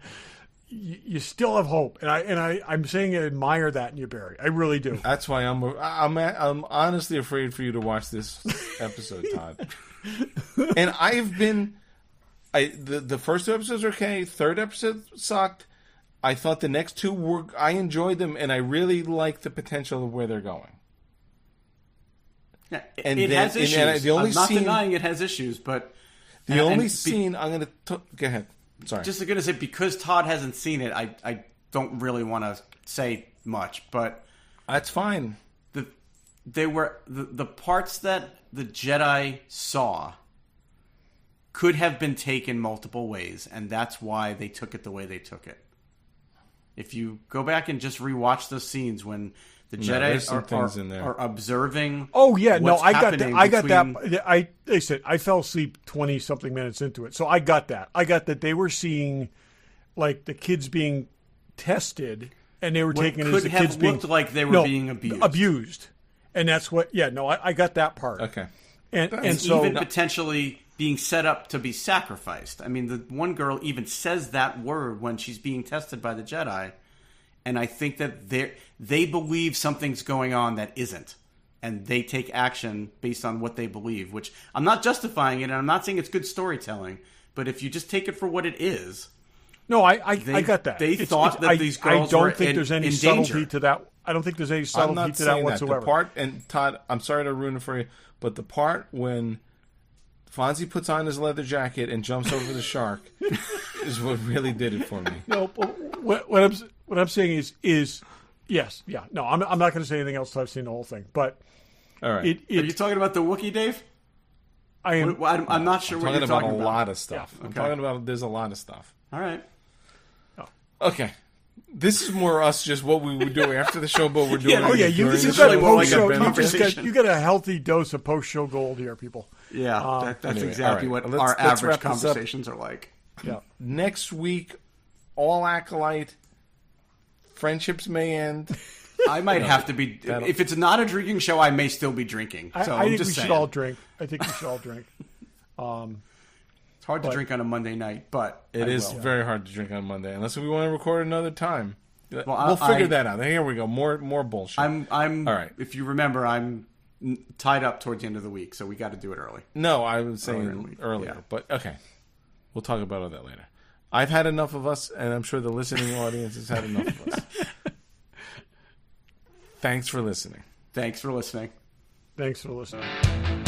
you still have hope, and I'm saying I admire that in you, Barry. I really do. That's why I'm honestly afraid for you to watch this episode, Todd. And I've been, the first two episodes were okay. Third episode sucked. I thought the next two I enjoyed them, and I really like the potential of where they're going. Yeah, And it then- has issues. and the only I'm not scene- denying it has issues, but The only scene I'm going to go ahead. Sorry. just going to say, because Todd hasn't seen it, I don't really want to say much, but That's fine. the parts that the Jedi saw could have been taken multiple ways, and that's why they took it the way they took it. If you go back and just rewatch those scenes when the there's some Jedi things in there. are observing. Oh yeah, no, what's I got that. happening I got between- that. They said I fell asleep 20 something minutes into it, so I got that. I got that they were seeing like the kids being tested, and they were What taking it could as the have kids being looked like they were being abused. abused, and that's what. Yeah, no, I got that part. Okay. And so even potentially being set up to be sacrificed. I mean, the one girl even says that word when she's being tested by the Jedi, and I think that they believe something's going on that isn't, and they take action based on what they believe. Which I'm not justifying it, and I'm not saying it's good storytelling, but if you just take it for what it is, no, I got that. they thought that these girls I don't were think in- there's any in subtlety danger. to that. I don't think there's any I'm subtlety not to that saying that. whatsoever. The part, and Todd, I'm sorry to ruin it for you, but the part when Fonzie puts on his leather jacket and jumps over the shark is what really did it for me. No, but what I'm saying is yes, yeah. No, I'm not going to say anything else until I've seen the whole thing. But All right. Are you talking about the Wookiee, Dave? I am. I'm not sure what you're talking about. A lot of stuff. Yeah, I'm okay. talking about there's a lot of stuff. All right. Okay. This is more us just what we would do after the show, but we're doing Oh yeah, it you during just the got show. more like post show. a conversation. You got a healthy dose of post show gold here, people. Yeah, that's anyway, exactly all right. what Let's our average wrap this up. conversations are like. Yeah. Next week, all Acolyte. Friendships may end. I might have to be. If it's not a drinking show, I may still be drinking. So I I'm think just we saying. should all drink. I think we should all drink. It's hard to drink on a Monday night, but It I is will. very hard to drink on Monday unless we want to record another time. Well, we'll figure that out. Here we go. More bullshit. I'm all right. If you remember, I'm tied up towards the end of the week, so we got to do it early. No, I was saying Earlier in the week, earlier, yeah. but okay. We'll talk about all that later. I've had enough of us, and I'm sure the listening audience has had enough of us. Thanks for listening. Thanks for listening. Thanks for listening.